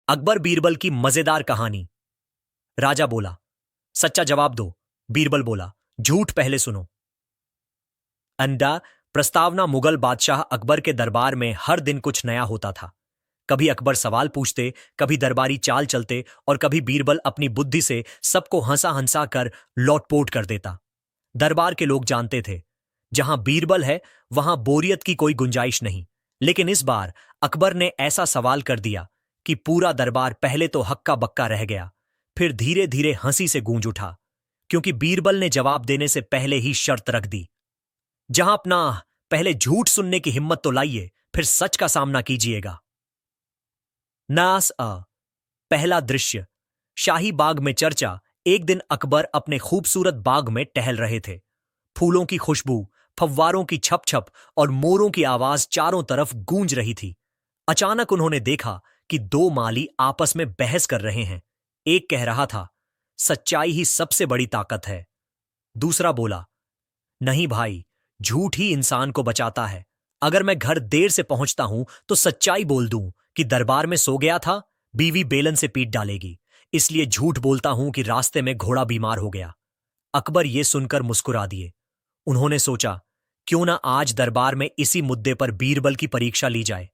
अकबर बीरबल की मजेदार कहानी। राजा बोला, सच्चा जवाब दो। बीरबल बोला, झूठ पहले सुनो। अंडा प्रस्तावना। मुगल बादशाह अकबर के दरबार में हर दिन कुछ नया होता था। कभी अकबर सवाल पूछते, कभी दरबारी चाल चलते और कभी बीरबल अपनी बुद्धि से सबको हंसा हंसा कर लौटपोट कर देता। दरबार के लोग जानते थे, जहां बीरबल है वहां बोरियत की कोई गुंजाइश नहीं। लेकिन इस बार अकबर ने ऐसा सवाल कर दिया कि पूरा दरबार पहले तो हक्का बक्का रह गया, फिर धीरे धीरे हंसी से गूंज उठा, क्योंकि बीरबल ने जवाब देने से पहले ही शर्त रख दी। जहां अपना, पहले झूठ सुनने की हिम्मत तो लाइए, फिर सच का सामना कीजिएगा। नास अ पहला दृश्य। शाही बाग में चर्चा। एक दिन अकबर अपने खूबसूरत बाग में टहल रहे थे। फूलों की खुशबू, फव्वारों की छप छप और मोरों की आवाज चारों तरफ गूंज रही थी। अचानक उन्होंने देखा कि दो माली आपस में बहस कर रहे हैं। एक कह रहा था, सच्चाई ही सबसे बड़ी ताकत है। दूसरा बोला, नहीं भाई, झूठ ही इंसान को बचाता है। अगर मैं घर देर से पहुंचता हूं तो सच्चाई बोल दूं कि दरबार में सो गया था, बीवी बेलन से पीट डालेगी। इसलिए झूठ बोलता हूं कि रास्ते में घोड़ा बीमार हो गया। अकबर ये सुनकर मुस्कुरा दिए। उन्होंने सोचा, क्यों ना आज दरबार में इसी मुद्दे पर बीरबल की परीक्षा ली जाए।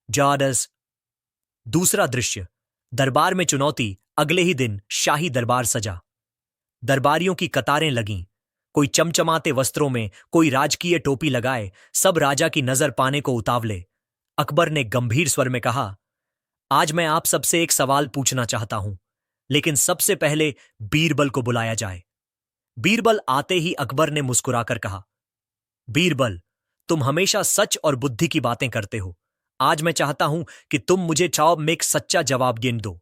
जाडस। दूसरा दृश्य। दरबार में चुनौती। अगले ही दिन शाही दरबार सजा। दरबारियों की कतारें लगीं। कोई चमचमाते वस्त्रों में, कोई राजकीय टोपी लगाए, सब राजा की नजर पाने को उतावले। अकबर ने गंभीर स्वर में कहा, आज मैं आप सबसे एक सवाल पूछना चाहता हूं, लेकिन सबसे पहले बीरबल को बुलाया जाए। बीरबल आते ही अकबर ने मुस्कुराकर कहा, बीरबल, तुम हमेशा सच और बुद्धि की बातें करते हो। आज मैं चाहता हूं कि तुम मुझे जवाब में एक सच्चा जवाब दो।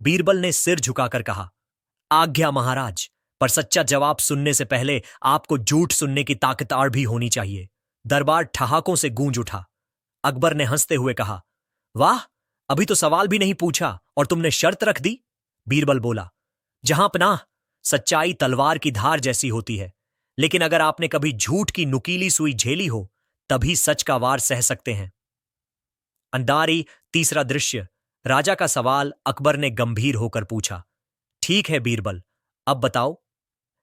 बीरबल ने सिर झुकाकर कहा, आज्ञा महाराज, पर सच्चा जवाब सुनने से पहले आपको झूठ सुनने की ताकत और भी होनी चाहिए। दरबार ठहाकों से गूंज उठा। अकबर ने हंसते हुए कहा, वाह, अभी तो सवाल भी नहीं पूछा और तुमने शर्त रख दी। बीरबल बोला, जहां पनाह, सच्चाई तलवार की धार जैसी होती है, लेकिन अगर आपने कभी झूठ की नुकीली सुई झेली हो, तभी सच का वार सह सकते हैं। अंडारी। तीसरा दृश्य। राजा का सवाल अकबर ने गंभीर होकर पूछा, ठीक है बीरबल, अब बताओ,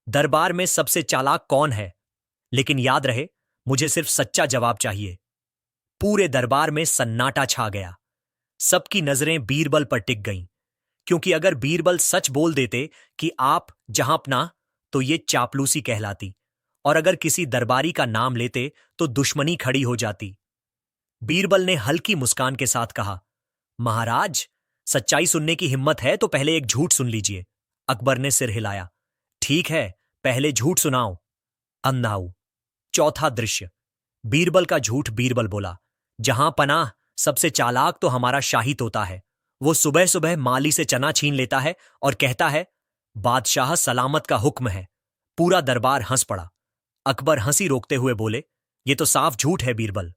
दरबार में सबसे चालाक कौन है? लेकिन याद रहे, मुझे सिर्फ सच्चा जवाब चाहिए। पूरे दरबार में सन्नाटा छा गया। सबकी नजरें बीरबल पर टिक गईं, क्योंकि अगर बीरबल सच बोल देते कि आप जहां अपना, तो ये चापलूसी कहलाती, और अगर किसी दरबारी का नाम लेते तो दुश्मनी खड़ी हो जाती। बीरबल ने हल्की मुस्कान के साथ कहा, महाराज, सच्चाई सुनने की हिम्मत है तो पहले एक झूठ सुन लीजिए। अकबर ने सिर हिलाया, ठीक है, पहले झूठ सुनाओ। अन्नाऊ। चौथा दृश्य। बीरबल का झूठ। बीरबल बोला, जहां पनाह, सबसे चालाक तो हमारा शाही तोता है। वो सुबह सुबह माली से चना छीन लेता है और कहता है, बादशाह सलामत का हुक्म है। पूरा दरबार हंस पड़ा। अकबर हंसी रोकते हुए बोले, ये तो साफ झूठ है बीरबल।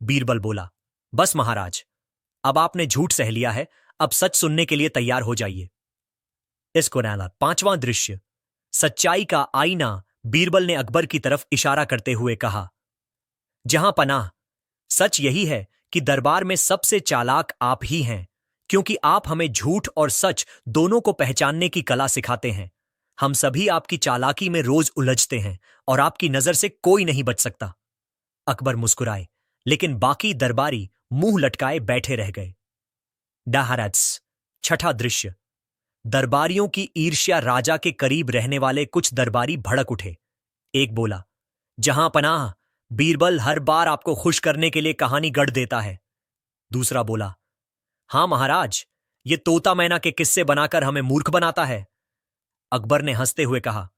बीरबल बोला, बस महाराज, अब आपने झूठ सह लिया है, अब सच सुनने के लिए तैयार हो जाइए। इसको नाला। पांचवां दृश्य। सच्चाई का आईना। बीरबल ने अकबर की तरफ इशारा करते हुए कहा, जहां पनाह, सच यही है कि दरबार में सबसे चालाक आप ही हैं, क्योंकि आप हमें झूठ और सच दोनों को पहचानने की कला सिखाते हैं। हम सभी आपकी चालाकी में रोज उलझते हैं और आपकी नजर से कोई नहीं बच सकता। अकबर मुस्कुराए, लेकिन बाकी दरबारी मुंह लटकाए बैठे रह गए। डाहराज। छठा दृश्य। दरबारियों की ईर्ष्या। राजा के करीब रहने वाले कुछ दरबारी भड़क उठे। एक बोला, जहां पनाह, बीरबल हर बार आपको खुश करने के लिए कहानी गढ़ देता है। दूसरा बोला, हां महाराज, ये तोता मैना के किस्से बनाकर हमें मूर्ख बनाता है। अकबर ने हंसते हुए कहा,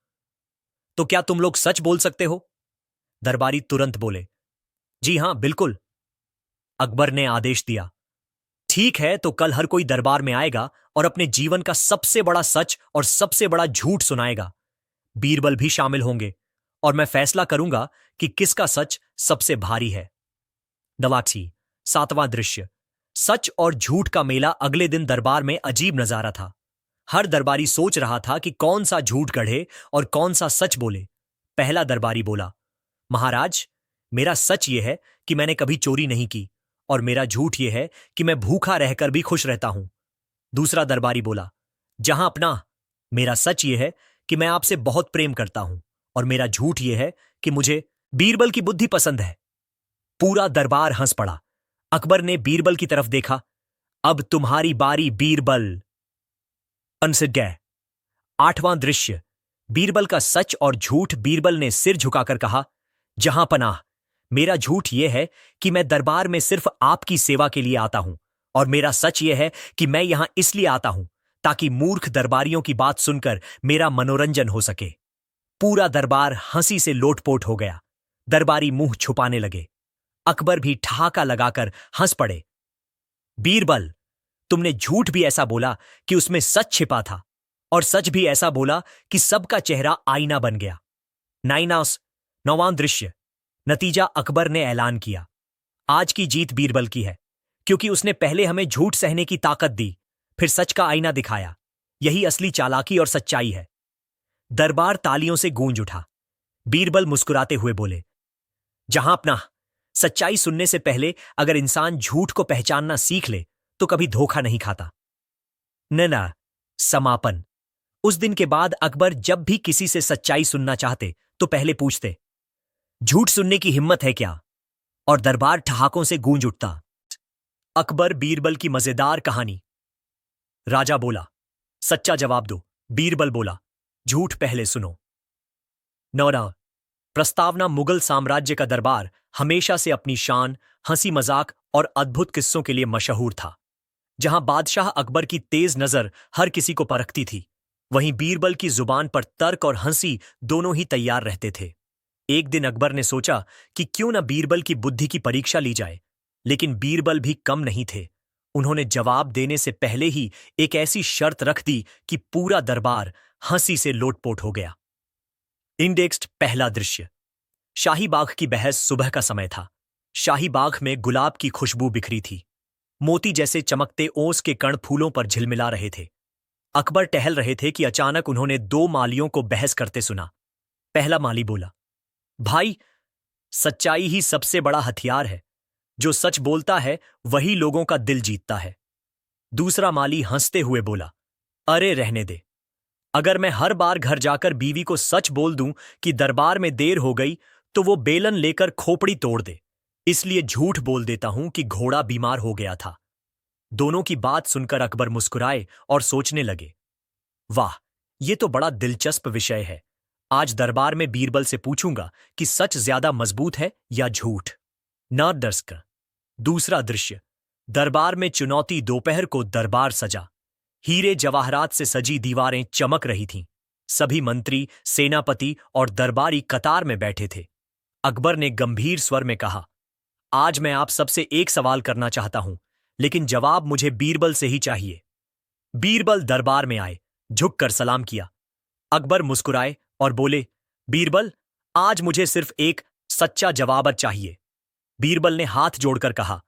तो क्या तुम लोग सच बोल सकते हो? दरबारी तुरंत बोले, जी हां, बिल्कुल। अकबर ने आदेश दिया, ठीक है, तो कल हर कोई दरबार में आएगा और अपने जीवन का सबसे बड़ा सच और सबसे बड़ा झूठ सुनाएगा। बीरबल भी शामिल होंगे और मैं फैसला करूंगा कि किसका सच सबसे भारी है। दवाची। सातवां दृश्य। सच और झूठ का मेला। अगले दिन दरबार में अजीब नजारा था। हर दरबारी सोच रहा था कि कौन सा झूठ गढ़े और कौन सा सच बोले। पहला दरबारी बोला, महाराज, मेरा सच यह है कि मैंने कभी चोरी नहीं की और मेरा झूठ यह है कि मैं भूखा रहकर भी खुश रहता हूं। दूसरा दरबारी बोला, जहां अपना, मेरा सच यह है कि मैं आपसे बहुत प्रेम करता हूं और मेरा झूठ यह है कि मुझे बीरबल की बुद्धि पसंद है। पूरा दरबार हंस पड़ा। अकबर ने बीरबल की तरफ देखा। अब तुम्हारी बारी बीरबल। अनसिट गए। आठवां दृश्य। बीरबल का सच और झूठ। बीरबल ने सिर झुकाकर कहा, जहां पनाह, मेरा झूठ यह है कि मैं दरबार में सिर्फ आपकी सेवा के लिए आता हूं और मेरा सच यह है कि मैं यहां इसलिए आता हूं ताकि मूर्ख दरबारियों की बात सुनकर मेरा मनोरंजन हो सके। पूरा दरबार हंसी से लोटपोट हो गया। दरबारी मुंह छुपाने लगे। अकबर भी ठहाका लगाकर हंस पड़े। बीरबल, तुमने झूठ भी ऐसा बोला कि उसमें सच छिपा था और सच भी ऐसा बोला कि सबका चेहरा आईना बन गया। नाइनास। नौवां दृश्य। नतीजा। अकबर ने ऐलान किया, आज की जीत बीरबल की है, क्योंकि उसने पहले हमें झूठ सहने की ताकत दी, फिर सच का आईना दिखाया। यही असली चालाकी और सच्चाई है। दरबार तालियों से गूंज उठा। बीरबल मुस्कुराते हुए बोले, जहां अपना, सच्चाई सुनने से पहले अगर इंसान झूठ को पहचानना सीख ले तो कभी धोखा नहीं खाता। न समापन। उस दिन के बाद अकबर जब भी किसी से सच्चाई सुनना चाहते तो पहले पूछते, झूठ सुनने की हिम्मत है क्या? और दरबार ठहाकों से गूंज उठता। अकबर बीरबल की मजेदार कहानी। राजा बोला, सच्चा जवाब दो। बीरबल बोला, झूठ पहले सुनो। नौरा। प्रस्तावना। मुगल साम्राज्य का दरबार हमेशा से अपनी शान, हंसी मजाक और अद्भुत किस्सों के लिए मशहूर था। जहां बादशाह अकबर की तेज नजर हर किसी को परखती थी, वहीं बीरबल की जुबान पर तर्क और हंसी दोनों ही तैयार रहते थे। एक दिन अकबर ने सोचा कि क्यों न बीरबल की बुद्धि की परीक्षा ली जाए, लेकिन बीरबल भी कम नहीं थे। उन्होंने जवाब देने से पहले ही एक ऐसी शर्त रख दी कि पूरा दरबार हंसी से लोटपोट हो गया। इंडेक्स्ड। पहला दृश्य। शाही बाग की बहस। सुबह का समय था। शाही बाग में गुलाब की खुशबू बिखरी थी। मोती जैसे चमकते ओस के कण फूलों पर झिलमिला रहे थे। अकबर टहल रहे थे कि अचानक उन्होंने दो मालियों को बहस करते सुना। पहला माली बोला, भाई, सच्चाई ही सबसे बड़ा हथियार है। जो सच बोलता है वही लोगों का दिल जीतता है। दूसरा माली हंसते हुए बोला, अरे रहने दे। अगर मैं हर बार घर जाकर बीवी को सच बोल दूं कि दरबार में देर हो गई तो वो बेलन लेकर खोपड़ी तोड़ दे। इसलिए झूठ बोल देता हूं कि घोड़ा बीमार हो गया था। दोनों की बात सुनकर अकबर मुस्कुराए और सोचने लगे, वाह, ये तो बड़ा दिलचस्प विषय है। आज दरबार में बीरबल से पूछूंगा कि सच ज्यादा मजबूत है या झूठ। न दर्शक। दूसरा दृश्य। दरबार में चुनौती। दोपहर को दरबार सजा। हीरे जवाहरात से सजी दीवारें चमक रही थीं। सभी मंत्री, सेनापति और दरबारी कतार में बैठे थे। अकबर ने गंभीर स्वर में कहा, आज मैं आप सबसे एक सवाल करना चाहता हूं, लेकिन जवाब मुझे बीरबल से ही चाहिए। बीरबल दरबार में आए, झुककर सलाम किया। अकबर मुस्कुराए और बोले, बीरबल, आज मुझे सिर्फ एक सच्चा जवाब चाहिए। बीरबल ने हाथ जोड़कर कहा,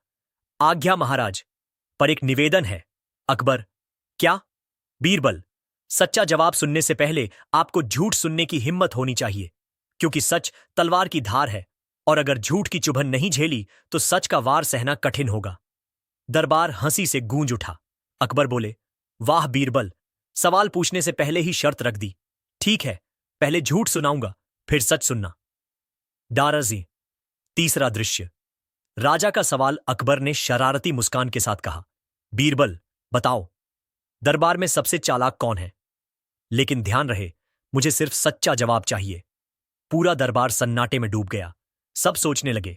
आज्ञा महाराज, पर एक निवेदन है। अकबर, क्या? बीरबल, सच्चा जवाब सुनने से पहले आपको झूठ सुनने की हिम्मत होनी चाहिए, क्योंकि सच तलवार की धार है और अगर झूठ की चुभन नहीं झेली तो सच का वार सहना कठिन होगा। दरबार हंसी से गूंज उठा। अकबर बोले, वाह बीरबल, सवाल पूछने से पहले ही शर्त रख दी। ठीक है, पहले झूठ सुनाऊंगा, फिर सच सुनना। दाराजी। तीसरा दृश्य। राजा का सवाल। अकबर ने शरारती मुस्कान के साथ कहा, बीरबल, बताओ, दरबार में सबसे चालाक कौन है? लेकिन ध्यान रहे, मुझे सिर्फ सच्चा जवाब चाहिए। पूरा दरबार सन्नाटे में डूब गया। सब सोचने लगे,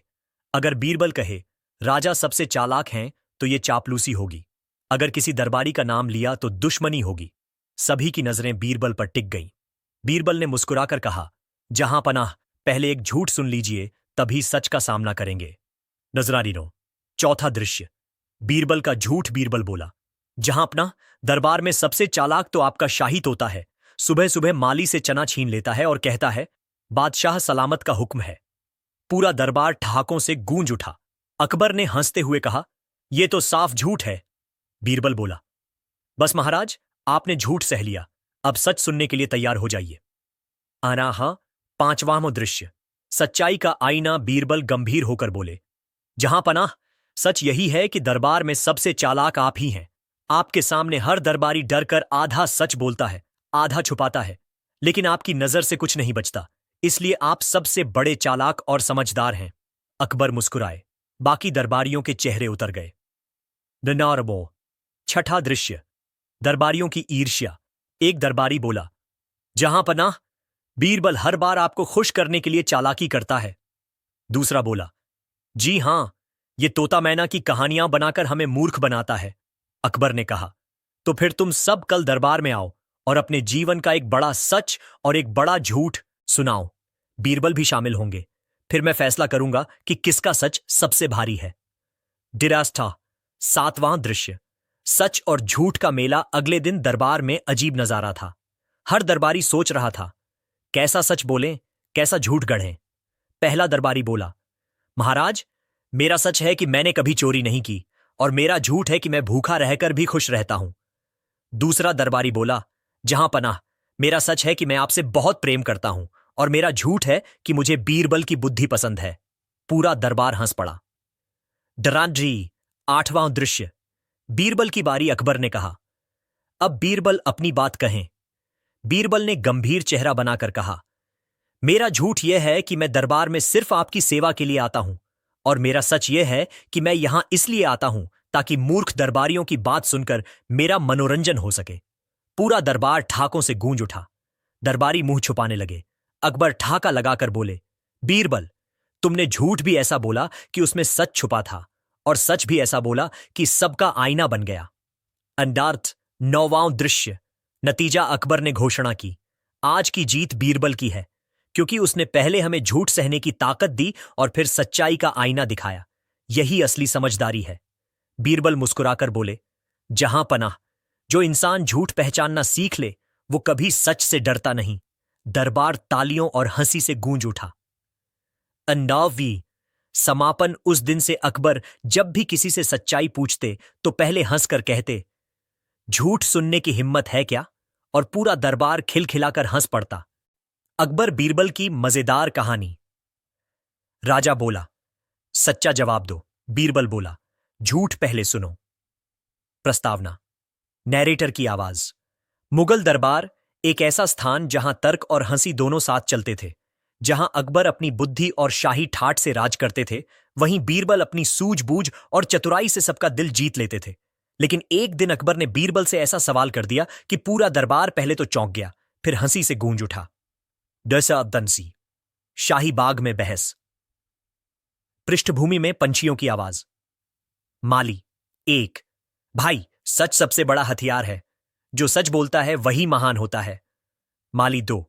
अगर बीरबल कहे राजा सबसे चालाक हैं तो ये चापलूसी होगी, अगर किसी दरबारी का नाम लिया तो दुश्मनी होगी। सभी की नजरें बीरबल पर टिक गईं। बीरबल ने मुस्कुराकर कहा, जहां पनाह, पहले एक झूठ सुन लीजिए, तभी सच का सामना करेंगे। नजरारीनो। चौथा दृश्य। बीरबल का झूठ। बीरबल बोला, जहां अपना, दरबार में सबसे चालाक तो आपका शाही तोता है। सुबह सुबह माली से चना छीन लेता है और कहता है, बादशाह सलामत का हुक्म है। पूरा दरबार ठहाकों से गूंज उठा। अकबर ने हंसते हुए कहा, यह तो साफ झूठ है। बीरबल बोला, बस महाराज, आपने झूठ सह लिया, अब सच सुनने के लिए तैयार हो जाइए। आनाहा। पांचवां दृश्य। सच्चाई का आईना। बीरबल गंभीर होकर बोले, जहां पनाह, सच यही है कि दरबार में सबसे चालाक आप ही हैं। आपके सामने हर दरबारी डरकर आधा सच बोलता है, आधा छुपाता है, लेकिन आपकी नजर से कुछ नहीं बचता। इसलिए आप सबसे बड़े चालाक और समझदार हैं। अकबर मुस्कुराए। बाकी दरबारियों के चेहरे उतर गए। ननारबो। छठा दृश्य। दरबारियों की ईर्ष्या। एक दरबारी बोला, जहां पनाह, बीरबल हर बार आपको खुश करने के लिए चालाकी करता है। दूसरा बोला, जी हां, ये तोता मैना की कहानियां बनाकर हमें मूर्ख बनाता है। अकबर ने कहा, तो फिर तुम सब कल दरबार में आओ और अपने जीवन का एक बड़ा सच और एक बड़ा झूठ सुनाओ। बीरबल भी शामिल होंगे। फिर मैं फैसला करूंगा कि किसका सच सबसे भारी है। डिरास्था। सातवां दृश्य। सच और झूठ का मेला। अगले दिन दरबार में अजीब नजारा था। हर दरबारी सोच रहा था, कैसा सच बोलें, कैसा झूठ गढ़ें। पहला दरबारी बोला, महाराज, मेरा सच है कि मैंने कभी चोरी नहीं की और मेरा झूठ है कि मैं भूखा रहकर भी खुश रहता हूं। दूसरा दरबारी बोला, जहां पनाह, मेरा सच है कि मैं आपसे बहुत प्रेम करता हूं और मेरा झूठ है कि मुझे बीरबल की बुद्धि पसंद है। पूरा दरबार हंस पड़ा। डराड्री। आठवां दृश्य। बीरबल की बारी। अकबर ने कहा, अब बीरबल अपनी बात कहें। बीरबल ने गंभीर चेहरा बनाकर कहा, मेरा झूठ यह है कि मैं दरबार में सिर्फ आपकी सेवा के लिए आता हूं और मेरा सच यह है कि मैं यहां इसलिए आता हूं ताकि मूर्ख दरबारियों की बात सुनकर मेरा मनोरंजन हो सके। पूरा दरबार ठाकों से गूंज उठा। दरबारी मुंह छुपाने लगे। अकबर ठाका लगाकर बोले, बीरबल, तुमने झूठ भी ऐसा बोला कि उसमें सच छुपा था और सच भी ऐसा बोला कि सबका आईना बन गया। अंडार्थ। नौवां दृश्य। नतीजा। अकबर ने घोषणा की, आज की जीत बीरबल की है, क्योंकि उसने पहले हमें झूठ सहने की ताकत दी और फिर सच्चाई का आईना दिखाया। यही असली समझदारी है। बीरबल मुस्कुराकर बोले, जहां पनाह, जो इंसान झूठ पहचानना सीख ले वो कभी सच से डरता नहीं। दरबार तालियों और हंसी से गूंज उठा। अंडावी। समापन। उस दिन से अकबर जब भी किसी से सच्चाई पूछते तो पहले हंसकर कहते, झूठ सुनने की हिम्मत है क्या? और पूरा दरबार खिलखिलाकर हंस पड़ता। अकबर बीरबल की मजेदार कहानी। राजा बोला, सच्चा जवाब दो। बीरबल बोला, झूठ पहले सुनो। प्रस्तावना। नैरेटर की आवाज। मुगल दरबार एक ऐसा स्थान जहां तर्क और हंसी दोनों साथ चलते थे। जहां अकबर अपनी बुद्धि और शाही ठाठ से राज करते थे, वहीं बीरबल अपनी सूझबूझ और चतुराई से सबका दिल जीत लेते थे। लेकिन एक दिन अकबर ने बीरबल से ऐसा सवाल कर दिया कि पूरा दरबार पहले तो चौंक गया, फिर हंसी से गूंज उठा। दसा दंसी। शाही बाग में बहस। पृष्ठभूमि में पंछियों की आवाज। माली। एक, भाई, सच सबसे बड़ा हथियार है। जो सच बोलता है वही महान होता है। माली। दो,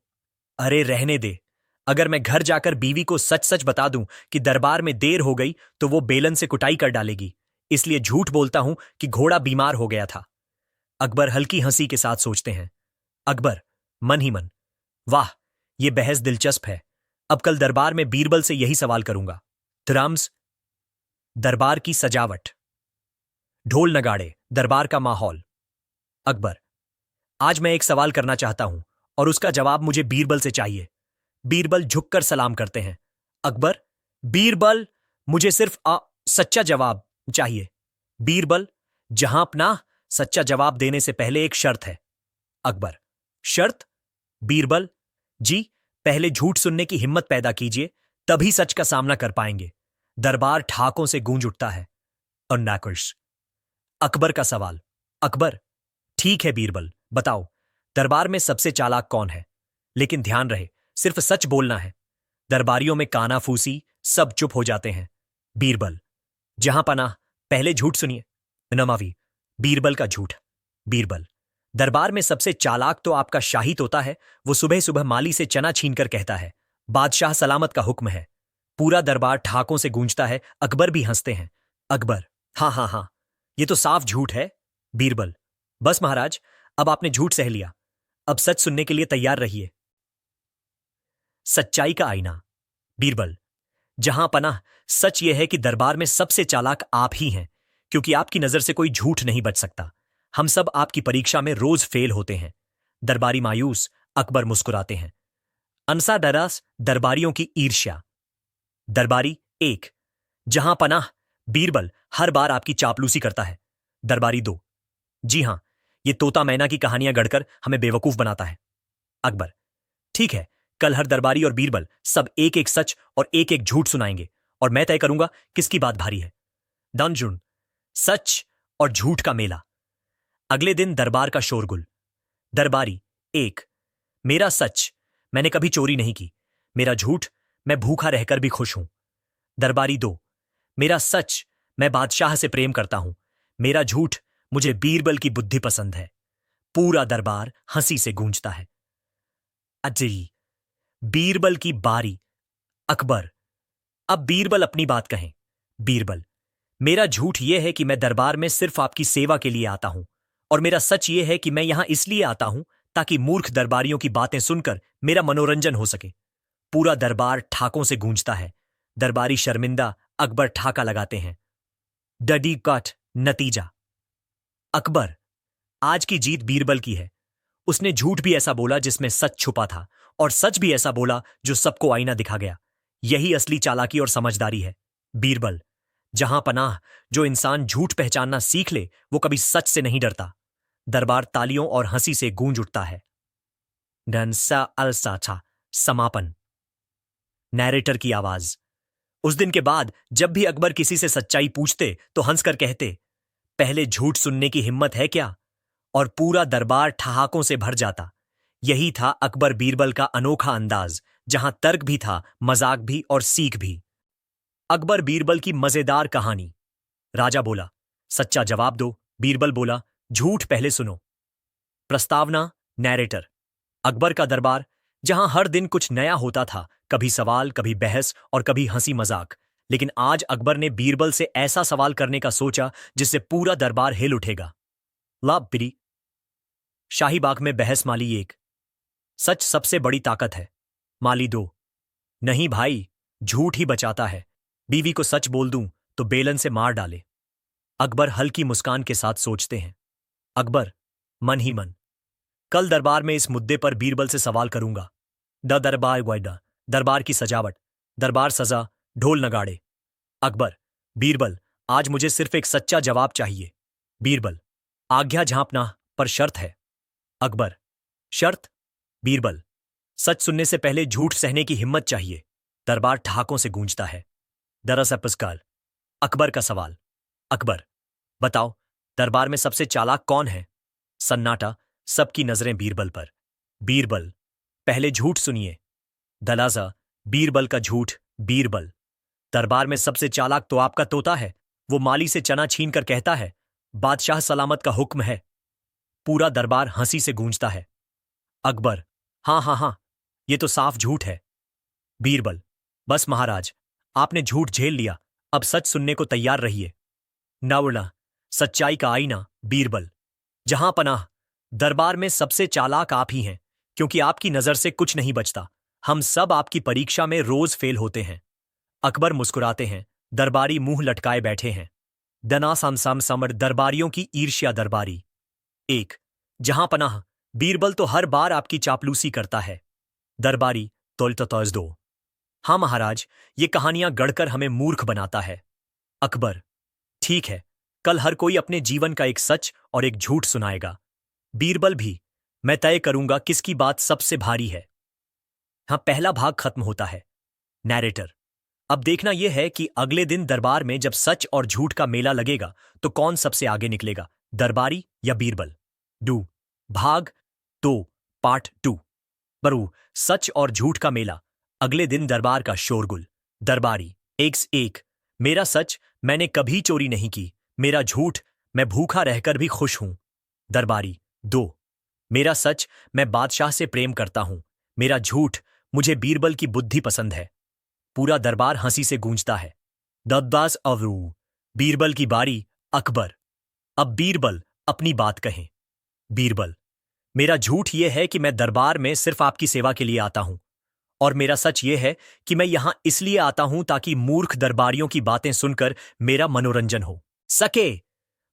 अरे रहने दे। अगर मैं घर जाकर बीवी को सच सच बता दूं कि दरबार में देर हो गई तो वो बेलन से कुटाई कर डालेगी, इसलिए झूठ बोलता हूं कि घोड़ा बीमार हो गया था। अकबर हल्की हंसी के साथ सोचते हैं। अकबर मन ही मन, वाह, ये बहस दिलचस्प है। अब कल दरबार में बीरबल से यही सवाल करूंगा। ड्रम्स। दरबार की सजावट। ढोल नगाड़े। दरबार का माहौल। अकबर, आज मैं एक सवाल करना चाहता हूं और उसका जवाब मुझे बीरबल से चाहिए। बीरबल झुककर सलाम करते हैं। अकबर, बीरबल, मुझे सिर्फ सच्चा जवाब चाहिए। बीरबल, जहां अपना सच्चा जवाब देने से पहले एक शर्त है। अकबर, शर्त? बीरबल, जी, पहले झूठ सुनने की हिम्मत पैदा कीजिए, तभी सच का सामना कर पाएंगे। दरबार ठाकों से गूंज उठता है। और नाकुश। अकबर का सवाल। अकबर, ठीक है बीरबल, बताओ, दरबार में सबसे चालाक कौन है? लेकिन ध्यान रहे, सिर्फ सच बोलना है। दरबारियों में कानाफूसी, सब चुप हो जाते हैं। बीरबल, जहां पनाह, पहले झूठ सुनिए। नमावी। बीरबल का झूठ। बीरबल, दरबार में सबसे चालाक तो आपका शाही तोता है। वो सुबह सुबह माली से चना छीनकर कहता है, बादशाह सलामत का हुक्म है। पूरा दरबार ठाकों से गूंजता है। अकबर भी हंसते हैं। अकबर, हाँ हाँ हाँ, ये तो साफ झूठ है। बीरबल, बस महाराज, अब आपने झूठ सह लिया। अब सच सुनने के लिए तैयार रहिए। सच्चाई का आईना। बीरबल, जहां पनाह, सच यह है कि दरबार में सबसे चालाक आप ही हैं, क्योंकि आपकी नजर से कोई झूठ नहीं बच सकता। हम सब आपकी परीक्षा में रोज फेल होते हैं। दरबारी मायूस। अकबर मुस्कुराते हैं। अनसा डरास। दरबारियों की ईर्ष्या। दरबारी। एक, जहां पनाह, बीरबल हर बार आपकी चापलूसी करता है। दरबारी 2, जी हां, ये तोता मैना की कहानियां गढ़कर हमें बेवकूफ बनाता है। अकबर, ठीक है, कल हर दरबारी और बीरबल सब एक एक सच और एक एक झूठ सुनाएंगे और मैं तय करूंगा किसकी बात भारी है। दानजुन, सच और झूठ का मेला। अगले दिन दरबार का शोरगुल। दरबारी 1, मेरा सच, मैंने कभी चोरी नहीं की। मेरा झूठ, मैं भूखा रहकर भी खुश हूं। दरबारी 2, मेरा सच, मैं बादशाह से प्रेम करता हूं। मेरा झूठ, मुझे बीरबल की बुद्धि पसंद है। पूरा दरबार हंसी से गूंजता है। अजी, बीरबल की बारी। अकबर, अब बीरबल अपनी बात कहें। बीरबल, मेरा झूठ यह है कि मैं दरबार में सिर्फ आपकी सेवा के लिए आता हूं और मेरा सच यह है कि मैं यहां इसलिए आता हूं ताकि मूर्ख दरबारियों की बातें सुनकर मेरा मनोरंजन हो सके। पूरा दरबार ठाकों से गूंजता है। दरबारी शर्मिंदा, अकबर ठाका लगाते हैं। डडी कट नतीजा। अकबर, आज की जीत बीरबल की है। उसने झूठ भी ऐसा बोला जिसमें सच छुपा था और सच भी ऐसा बोला जो सबको आईना दिखा गया। यही असली चालाकी और समझदारी है। बीरबल, जहां पनाह, जो इंसान झूठ पहचानना सीख ले वो कभी सच से नहीं डरता। दरबार तालियों और हंसी से गूंज उठता है। डनसा अलसाछा समापन। नैरेटर की आवाज। उस दिन के बाद जब भी अकबर किसी से सच्चाई पूछते तो हंसकर कहते, पहले झूठ सुनने की हिम्मत है क्या? और पूरा दरबार ठहाकों से भर जाता। यही था अकबर बीरबल का अनोखा अंदाज, जहां तर्क भी था, मजाक भी और सीख भी। अकबर बीरबल की मजेदार कहानी। राजा बोला, सच्चा जवाब दो। बीरबल बोला, झूठ पहले सुनो। प्रस्तावना, नैरेटर। अकबर का दरबार, जहां हर दिन कुछ नया होता था, कभी सवाल, कभी बहस और कभी हंसी मजाक। लेकिन आज अकबर ने बीरबल से ऐसा सवाल करने का सोचा जिससे पूरा दरबार हिल उठेगा। लाभ बिरी। शाही बाग में बहस। माली 1, सच सबसे बड़ी ताकत है। माली 2, नहीं भाई, झूठ ही बचाता है। बीवी को सच बोल दूं तो बेलन से मार डाले। अकबर हल्की मुस्कान के साथ सोचते हैं। अकबर मन ही मन, कल दरबार में इस मुद्दे पर बीरबल से सवाल करूंगा। द दरबार ग्वाइडा, दरबार की सजावट, दरबार सजा, ढोल नगाड़े। अकबर, बीरबल, आज मुझे सिर्फ एक सच्चा जवाब चाहिए। बीरबल, आज्ञा झांपना, पर शर्त है। अकबर, शर्त? बीरबल, सच सुनने से पहले झूठ सहने की हिम्मत चाहिए। दरबार ठहाकों से गूंजता है। दरअसल अकबर का सवाल। अकबर, बताओ, दरबार में सबसे चालाक कौन है? सन्नाटा, सबकी नजरें बीरबल पर। बीरबल, पहले झूठ सुनिए। दलाजा, बीरबल का झूठ। बीरबल, दरबार में सबसे चालाक तो आपका तोता है। वो माली से चना छीन कर कहता है, बादशाह सलामत का हुक्म है। पूरा दरबार हंसी से गूंजता है। अकबर, हां हां हां, ये तो साफ झूठ है। बीरबल, बस महाराज, आपने झूठ झेल लिया, अब सच सुनने को तैयार रहिए। नवला, सच्चाई का आईना। बीरबल, जहां पनाह, दरबार में सबसे चालाक आप ही हैं, क्योंकि आपकी नजर से कुछ नहीं बचता। हम सब आपकी परीक्षा में रोज फेल होते हैं। अकबर मुस्कुराते हैं। दरबारी मुंह लटकाए बैठे हैं। दना समसम समर, दरबारियों की ईर्ष्या। दरबारी 1, जहां पनाह, बीरबल तो हर बार आपकी चापलूसी करता है। दरबारी तोल्तोज 2, हां महाराज, ये कहानियां गढ़कर हमें मूर्ख बनाता है। अकबर, ठीक है, कल हर कोई अपने जीवन का एक सच और एक झूठ सुनाएगा। बीरबल भी, मैं तय करूंगा किसकी बात सबसे भारी है। हां, पहला भाग खत्म होता है। नैरेटर, अब देखना यह है कि अगले दिन दरबार में जब सच और झूठ का मेला लगेगा तो कौन सबसे आगे निकलेगा, दरबारी या बीरबल। डू भाग 2 पार्ट 2। बरू, सच और झूठ का मेला। अगले दिन दरबार का शोरगुल। दरबारी 1, मेरा सच, मैंने कभी चोरी नहीं की। मेरा झूठ, मैं भूखा रहकर भी खुश हूं। दरबारी 2, मेरा सच, मैं बादशाह से प्रेम करता हूं। मेरा झूठ, मुझे बीरबल की बुद्धि पसंद है। पूरा दरबार हंसी से गूंजता है। दद्दास अवरू, बीरबल की बारी। अकबर, अब बीरबल अपनी बात कहें। बीरबल, मेरा झूठ यह है कि मैं दरबार में सिर्फ आपकी सेवा के लिए आता हूं और मेरा सच यह है कि मैं यहां इसलिए आता हूं ताकि मूर्ख दरबारियों की बातें सुनकर मेरा मनोरंजन हो सके।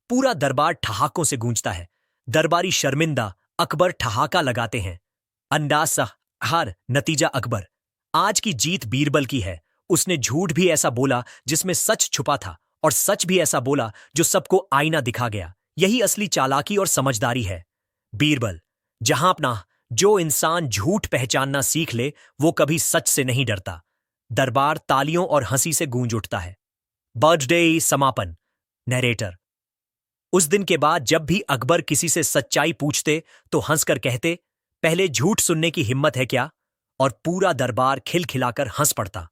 पूरा दरबार ठहाकों से गूंजता है। दरबारी शर्मिंदा, अकबर ठहाका लगाते हैं। अंदाज हार, नतीजा अकबर, आज की जीत बीरबल की है। उसने झूठ भी ऐसा बोला जिसमें सच छुपा था और सच भी ऐसा बोला जो सबको आईना दिखा गया। यही असली चालाकी और समझदारी है। बीरबल, जहां अपना जो इंसान झूठ पहचानना सीख ले वो कभी सच से नहीं डरता। दरबार तालियों और हंसी से गूंज उठता है। बर्थडे समापन। नरेटर, उस दिन के बाद जब भी अकबर किसी से सच्चाई पूछते तो हंसकर कहते, पहले झूठ सुनने की हिम्मत है क्या? और पूरा दरबार खिलखिलाकर हंस पड़ता।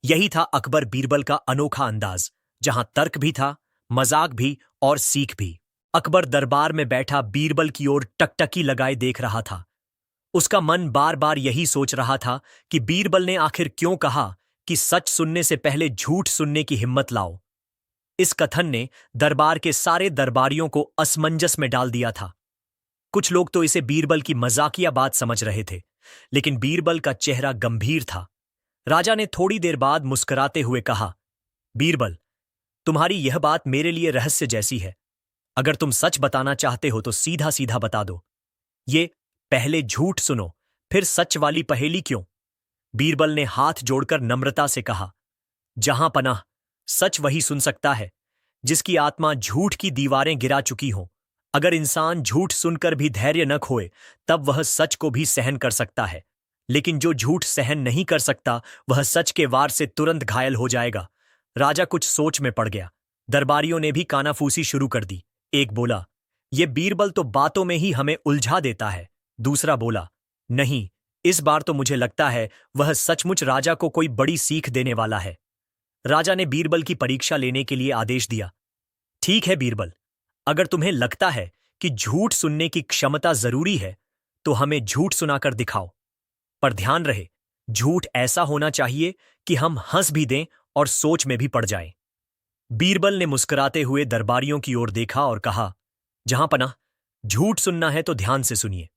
यही था अकबर बीरबल का अनोखा अंदाज, जहां तर्क भी था, मजाक भी और सीख भी। अकबर दरबार में बैठा बीरबल की ओर टकटकी लगाए देख रहा था। उसका मन बार बार यही सोच रहा था कि बीरबल ने आखिर क्यों कहा कि सच सुनने से पहले झूठ सुनने की हिम्मत लाओ। इस कथन ने दरबार के सारे दरबारियों को असमंजस में डाल दिया था। कुछ लोग तो इसे बीरबल की मजाकिया बात समझ रहे थे, लेकिन बीरबल का चेहरा गंभीर था। राजा ने थोड़ी देर बाद मुस्कुराते हुए कहा, बीरबल, तुम्हारी यह बात मेरे लिए रहस्य जैसी है। अगर तुम सच बताना चाहते हो तो सीधा सीधा बता दो। ये पहले झूठ सुनो फिर सच वाली पहेली क्यों? बीरबल ने हाथ जोड़कर नम्रता से कहा, जहां पनाह, सच वही सुन सकता है जिसकी आत्मा झूठ की दीवारें गिरा चुकी हो। अगर इंसान झूठ सुनकर भी धैर्य न खोए तब वह सच को भी सहन कर सकता है, लेकिन जो झूठ सहन नहीं कर सकता वह सच के वार से तुरंत घायल हो जाएगा। राजा कुछ सोच में पड़ गया। दरबारियों ने भी कानाफूसी शुरू कर दी। एक बोला, ये बीरबल तो बातों में ही हमें उलझा देता है। दूसरा बोला, नहीं, इस बार तो मुझे लगता है वह सचमुच राजा को कोई बड़ी सीख देने वाला है। राजा ने बीरबल की परीक्षा लेने के लिए आदेश दिया। ठीक है बीरबल, अगर तुम्हें लगता है कि झूठ सुनने की क्षमता जरूरी है तो हमें झूठ सुनाकर दिखाओ, पर ध्यान रहे झूठ ऐसा होना चाहिए कि हम हंस भी दें और सोच में भी पड़ जाएं। बीरबल ने मुस्कुराते हुए दरबारियों की ओर देखा और कहा, जहां पनाह, झूठ सुनना है तो ध्यान से सुनिए।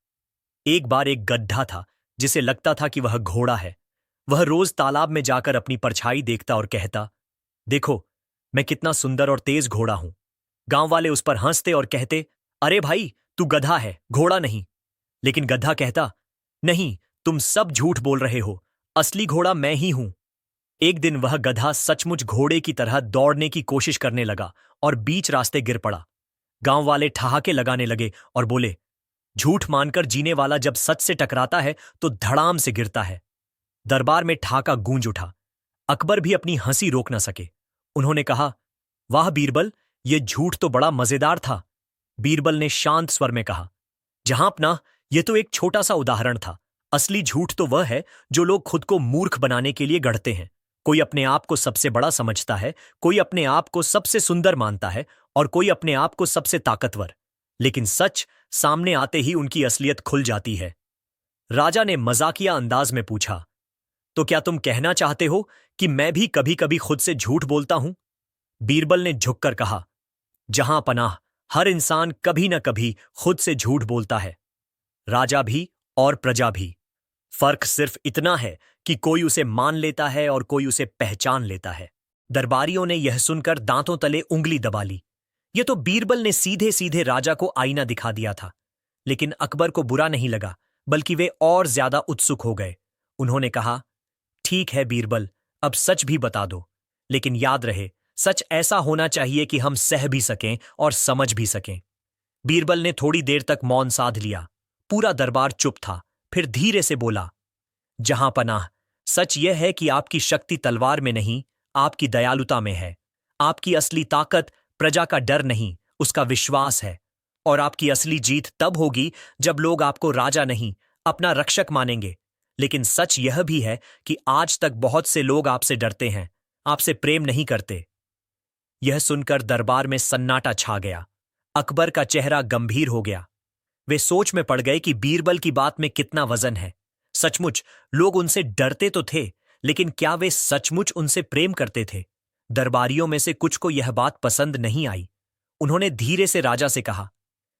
एक बार एक गड्ढा था जिसे लगता था कि वह घोड़ा है। वह रोज तालाब में जाकर अपनी परछाई देखता और कहता, देखो मैं कितना सुंदर और तेज घोड़ा हूं। गांव वाले उस पर हंसते और कहते, अरे भाई तू गधा है, घोड़ा नहीं। लेकिन गधा कहता, नहीं, तुम सब झूठ बोल रहे हो, असली घोड़ा मैं ही हूं। एक दिन वह गधा सचमुच घोड़े की तरह दौड़ने की कोशिश करने लगा और बीच रास्ते गिर पड़ा। गांव वाले ठहाके लगाने लगे और बोले, झूठ मानकर जीने वाला जब सच से टकराता है तो धड़ाम से गिरता है। दरबार में ठहाका गूंज उठा। अकबर भी अपनी हंसी रोक न सके। उन्होंने कहा, वाह बीरबल, यह झूठ तो बड़ा मजेदार था। बीरबल ने शांत स्वर में कहा, जहां अपना, यह तो एक छोटा सा उदाहरण था। असली झूठ तो वह है जो लोग खुद को मूर्ख बनाने के लिए गढ़ते हैं। कोई अपने आप को सबसे बड़ा समझता है, कोई अपने आप को सबसे सुंदर मानता है और कोई अपने आप को सबसे ताकतवर। लेकिन सच सामने आते ही उनकी असलियत खुल जाती है। राजा ने मजाकिया अंदाज में पूछा, तो क्या तुम कहना चाहते हो कि मैं भी कभी कभी खुद से झूठ बोलता हूं? बीरबल ने झुककर कहा, जहां पनाह, हर इंसान कभी न कभी खुद से झूठ बोलता है। राजा भी और प्रजा भी। फर्क सिर्फ इतना है कि कोई उसे मान लेता है और कोई उसे पहचान लेता है। दरबारियों ने यह सुनकर दांतों तले उंगली दबा ली। यह तो बीरबल ने सीधे सीधे राजा को आईना दिखा दिया था। लेकिन अकबर को बुरा नहीं लगा, बल्कि वे और ज्यादा उत्सुक हो गए। उन्होंने कहा, ठीक है बीरबल, अब सच भी बता दो, लेकिन याद रहे सच ऐसा होना चाहिए कि हम सह भी सकें और समझ भी सकें। बीरबल ने थोड़ी देर तक मौन साध लिया। पूरा दरबार चुप था। फिर धीरे से बोला, जहां पनाह, सच यह है कि आपकी शक्ति तलवार में नहीं, आपकी दयालुता में है। आपकी असली ताकत प्रजा का डर नहीं, उसका विश्वास है। और आपकी असली जीत तब होगी जब लोग आपको राजा नहीं, अपना रक्षक मानेंगे। लेकिन सच यह भी है कि आज तक बहुत से लोग आपसे डरते हैं, आपसे प्रेम नहीं करते। यह सुनकर दरबार में सन्नाटा छा गया। अकबर का चेहरा गंभीर हो गया। वे सोच में पड़ गए कि बीरबल की बात में कितना वजन है। सचमुच लोग उनसे डरते तो थे, लेकिन क्या वे सचमुच उनसे प्रेम करते थे? दरबारियों में से कुछ को यह बात पसंद नहीं आई। उन्होंने धीरे से राजा से कहा,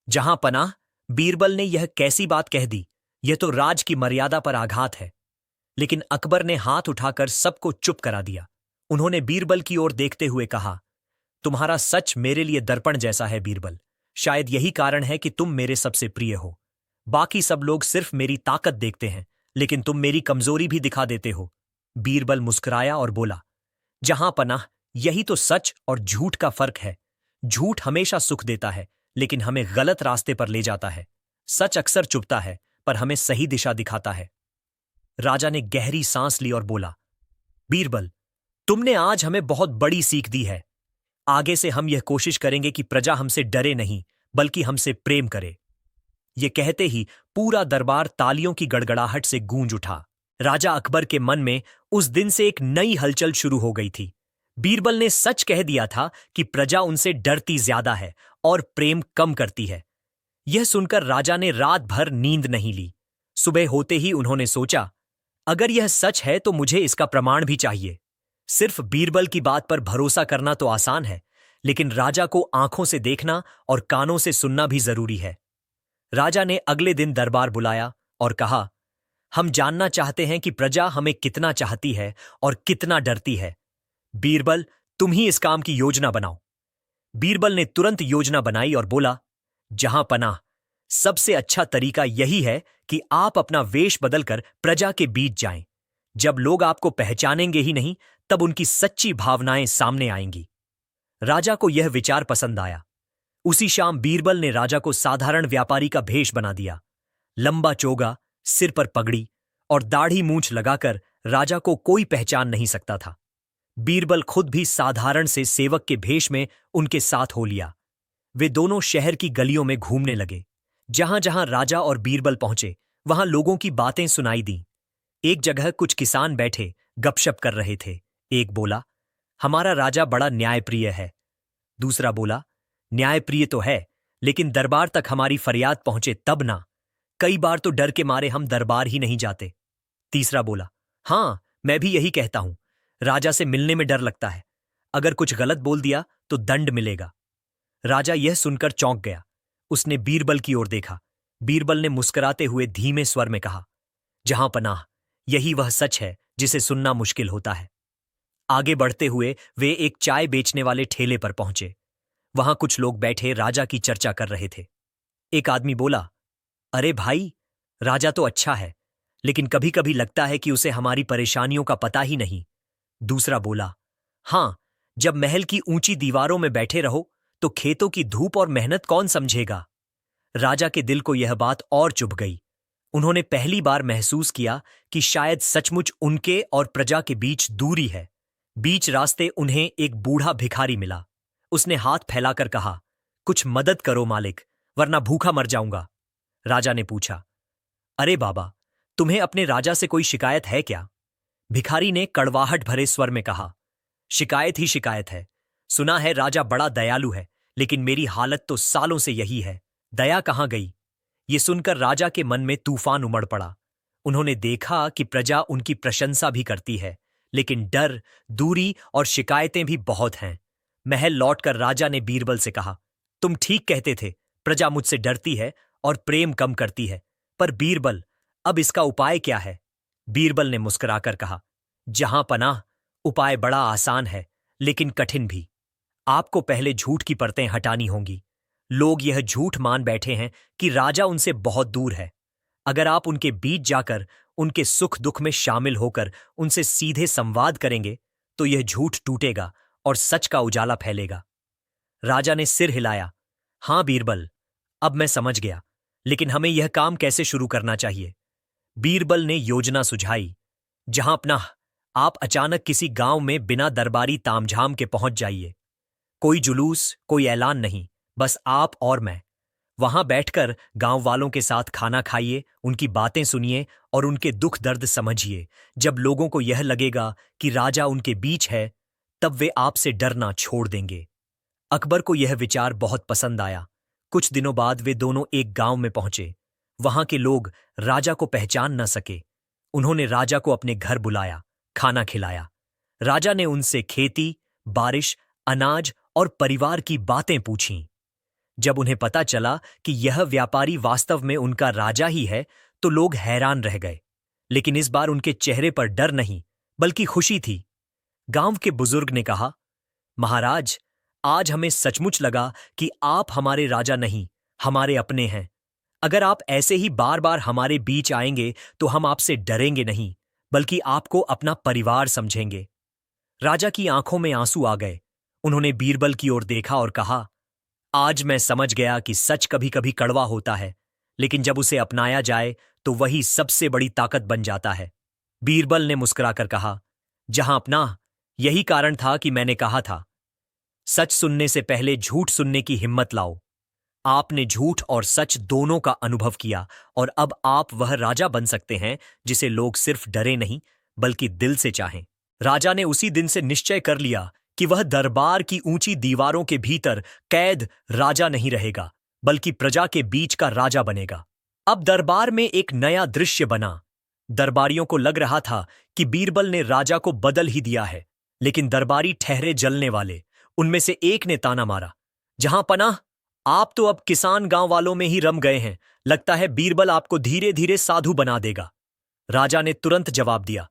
जहां पनाह, बीरबल ने यह कैसी बात कह दी? यह तो राज की मर्यादा पर आघात है। लेकिन अकबर ने हाथ उठाकर सबको चुप करा दिया। उन्होंने बीरबल की ओर देखते हुए कहा, तुम्हारा सच मेरे लिए दर्पण जैसा है बीरबल। शायद यही कारण है कि तुम मेरे सबसे प्रिय हो। बाकी सब लोग सिर्फ मेरी ताकत देखते हैं, लेकिन तुम मेरी कमजोरी भी दिखा देते हो। बीरबल मुस्कुराया और बोला, जहां पनाह, यही तो सच और झूठ का फर्क है। झूठ हमेशा सुख देता है, लेकिन हमें गलत रास्ते पर ले जाता है। सच अक्सर चुभता है, पर हमें सही दिशा दिखाता है। राजा ने गहरी सांस ली और बोला, बीरबल, तुमने आज हमें बहुत बड़ी सीख दी है। आगे से हम यह कोशिश करेंगे कि प्रजा हमसे डरे नहीं, बल्कि हमसे प्रेम करे। ये कहते ही पूरा दरबार तालियों की गड़गड़ाहट से गूंज उठा। राजा अकबर के मन में उस दिन से एक नई हलचल शुरू हो गई थी। बीरबल ने सच कह दिया था कि प्रजा उनसे डरती ज्यादा है और प्रेम कम करती है। यह सुनकर राजा ने रात भर नींद नहीं ली। सुबह होते ही उन्होंने सोचा, अगर यह सच है तो मुझे इसका प्रमाण भी चाहिए। सिर्फ बीरबल की बात पर भरोसा करना तो आसान है, लेकिन राजा को आंखों से देखना और कानों से सुनना भी जरूरी है। राजा ने अगले दिन दरबार बुलाया और कहा, हम जानना चाहते हैं कि प्रजा हमें कितना चाहती है और कितना डरती है। बीरबल, तुम ही इस काम की योजना बनाओ। बीरबल ने तुरंत योजना बनाई और बोला, जहां पनाह, सबसे अच्छा तरीका यही है कि आप अपना वेश बदलकर प्रजा के बीच जाएं। जब लोग आपको पहचानेंगे ही नहीं, तब उनकी सच्ची भावनाएं सामने आएंगी। राजा को यह विचार पसंद आया। उसी शाम बीरबल ने राजा को साधारण व्यापारी का भेष बना दिया। लंबा चोगा, सिर पर पगड़ी और दाढ़ी मूंछ लगाकर राजा को कोई पहचान नहीं सकता था। बीरबल खुद भी साधारण से सेवक के भेष में उनके साथ हो लिया। वे दोनों शहर की गलियों में घूमने लगे। जहां जहां राजा और बीरबल पहुंचे, वहां लोगों की बातें सुनाई दी। एक जगह कुछ किसान बैठे गपशप कर रहे थे। एक बोला, हमारा राजा बड़ा न्यायप्रिय है। दूसरा बोला, न्यायप्रिय तो है, लेकिन दरबार तक हमारी फरियाद पहुंचे तब ना। कई बार तो डर के मारे हम दरबार ही नहीं जाते। तीसरा बोला, हां, मैं भी यही कहता हूं। राजा से मिलने में डर लगता है। अगर कुछ गलत बोल दिया तो दंड मिलेगा। राजा यह सुनकर चौंक गया। उसने बीरबल की ओर देखा। बीरबल ने मुस्कुराते हुए धीमे स्वर में कहा, जहां पनाह, यही वह सच है जिसे सुनना मुश्किल होता है। आगे बढ़ते हुए वे एक चाय बेचने वाले ठेले पर पहुंचे। वहां कुछ लोग बैठे राजा की चर्चा कर रहे थे। एक आदमी बोला, अरे भाई, राजा तो अच्छा है, लेकिन कभी कभी लगता है कि उसे हमारी परेशानियों का पता ही नहीं। दूसरा बोला, हां, जब महल की ऊंची दीवारों में बैठे रहो तो खेतों की धूप और मेहनत कौन समझेगा। राजा के दिल को यह बात और चुभ गई। उन्होंने पहली बार महसूस किया कि शायद सचमुच उनके और प्रजा के बीच दूरी है। बीच रास्ते उन्हें एक बूढ़ा भिखारी मिला। उसने हाथ फैलाकर कहा, कुछ मदद करो मालिक, वरना भूखा मर जाऊंगा। राजा ने पूछा, अरे बाबा, तुम्हें अपने राजा से कोई शिकायत है क्या? भिखारी ने कड़वाहट भरे स्वर में कहा, शिकायत ही शिकायत है। सुना है राजा बड़ा दयालु है, लेकिन मेरी हालत तो सालों से यही है। दया कहां गई? ये सुनकर राजा के मन में तूफान उमड़ पड़ा। उन्होंने देखा कि प्रजा उनकी प्रशंसा भी करती है, लेकिन डर, दूरी और शिकायतें भी बहुत हैं। महल लौटकर राजा ने बीरबल से कहा, तुम ठीक कहते थे, प्रजा मुझसे डरती है और प्रेम कम करती है। पर बीरबल, अब इसका उपाय क्या है? बीरबल ने मुस्कुराकर कहा, जहां पनाह, उपाय बड़ा आसान है, लेकिन कठिन भी। आपको पहले झूठ की परतें हटानी होंगी। लोग यह झूठ मान बैठे हैं कि राजा उनसे बहुत दूर है। अगर आप उनके बीच जाकर उनके सुख दुख में शामिल होकर उनसे सीधे संवाद करेंगे तो यह झूठ टूटेगा और सच का उजाला फैलेगा। राजा ने सिर हिलाया। हां बीरबल, अब मैं समझ गया, लेकिन हमें यह काम कैसे शुरू करना चाहिए? बीरबल ने योजना सुझाई। जहां अपना, आप अचानक किसी गांव में बिना दरबारी तामझाम के पहुंच जाइए। कोई जुलूस, कोई ऐलान नहीं, बस आप और मैं। वहां बैठकर गांव वालों के साथ खाना खाइए, उनकी बातें सुनिए और उनके दुख दर्द समझिए। जब लोगों को यह लगेगा कि राजा उनके बीच है, तब वे आपसे डरना छोड़ देंगे। अकबर को यह विचार बहुत पसंद आया। कुछ दिनों बाद वे दोनों एक गांव में पहुंचे। वहां के लोग राजा को पहचान न सके। उन्होंने राजा को अपने घर बुलाया, खाना खिलाया। राजा ने उनसे खेती, बारिश, अनाज और परिवार की बातें पूछीं। जब उन्हें पता चला कि यह व्यापारी वास्तव में उनका राजा ही है, तो लोग हैरान रह गए। लेकिन इस बार उनके चेहरे पर डर नहीं, बल्कि खुशी थी। गांव के बुजुर्ग ने कहा, महाराज, आज हमें सचमुच लगा कि आप हमारे राजा नहीं, हमारे अपने हैं। अगर आप ऐसे ही बार बार हमारे बीच आएंगे तो हम आपसे डरेंगे नहीं, बल्कि आपको अपना परिवार समझेंगे। राजा की आंखों में आंसू आ गए। उन्होंने बीरबल की ओर देखा और कहा, आज मैं समझ गया कि सच कभी कभी कड़वा होता है, लेकिन जब उसे अपनाया जाए तो वही सबसे बड़ी ताकत बन जाता है। बीरबल ने मुस्कुराकर कहा, जहां अपना, यही कारण था कि मैंने कहा था, सच सुनने से पहले झूठ सुनने की हिम्मत लाओ। आपने झूठ और सच दोनों का अनुभव किया और अब आप वह राजा बन सकते हैं जिसे लोग सिर्फ डरे नहीं बल्कि दिल से चाहें। राजा ने उसी दिन से निश्चय कर लिया कि वह दरबार की ऊंची दीवारों के भीतर कैद राजा नहीं रहेगा बल्कि प्रजा के बीच का राजा बनेगा। अब दरबार में एक नया दृश्य बना। दरबारियों को लग रहा था कि बीरबल ने राजा को बदल ही दिया है, लेकिन दरबारी ठहरे जलने वाले। उनमें से एक ने ताना मारा, जहां पनाह, आप तो अब किसान गांव वालों में ही रम गए हैं। लगता है बीरबल आपको धीरे धीरे साधु बना देगा। राजा ने तुरंत जवाब दिया,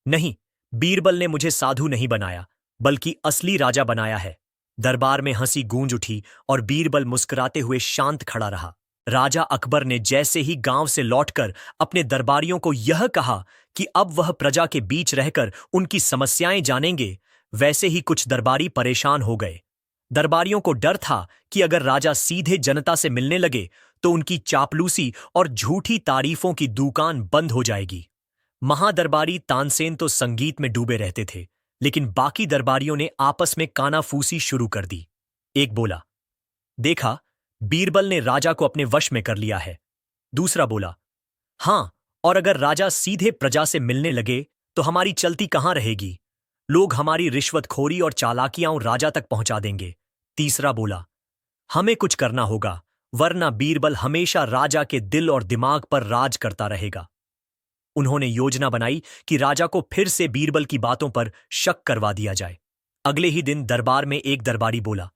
नहीं, बीरबल ने मुझे साधु नहीं बनाया बल्कि असली राजा बनाया है। दरबार में हंसी गूंज उठी और बीरबल मुस्कुराते हुए शांत खड़ा रहा। राजा अकबर ने जैसे ही गांव से लौटकर अपने दरबारियों को यह कहा कि अब वह प्रजा के बीच रहकर उनकी समस्याएं जानेंगे, वैसे ही कुछ दरबारी परेशान हो गए। दरबारियों को डर था कि अगर राजा सीधे जनता से मिलने लगे तो उनकी चापलूसी और झूठी तारीफों की दुकान बंद हो जाएगी। महादरबारी तानसेन तो संगीत में डूबे रहते थे, लेकिन बाकी दरबारियों ने आपस में कानाफूसी शुरू कर दी। एक बोला, देखा, बीरबल ने राजा को अपने वश में कर लिया है। दूसरा बोला, हां, और अगर राजा सीधे प्रजा से मिलने लगे तो हमारी चलती कहां रहेगी। लोग हमारी रिश्वतखोरी और चालाकियां राजा तक पहुंचा देंगे। तीसरा बोला, हमें कुछ करना होगा, वरना बीरबल हमेशा राजा के दिल और दिमाग पर राज करता रहेगा। उन्होंने योजना बनाई कि राजा को फिर से बीरबल की बातों पर शक करवा दिया जाए। अगले ही दिन दरबार में एक दरबारी बोला,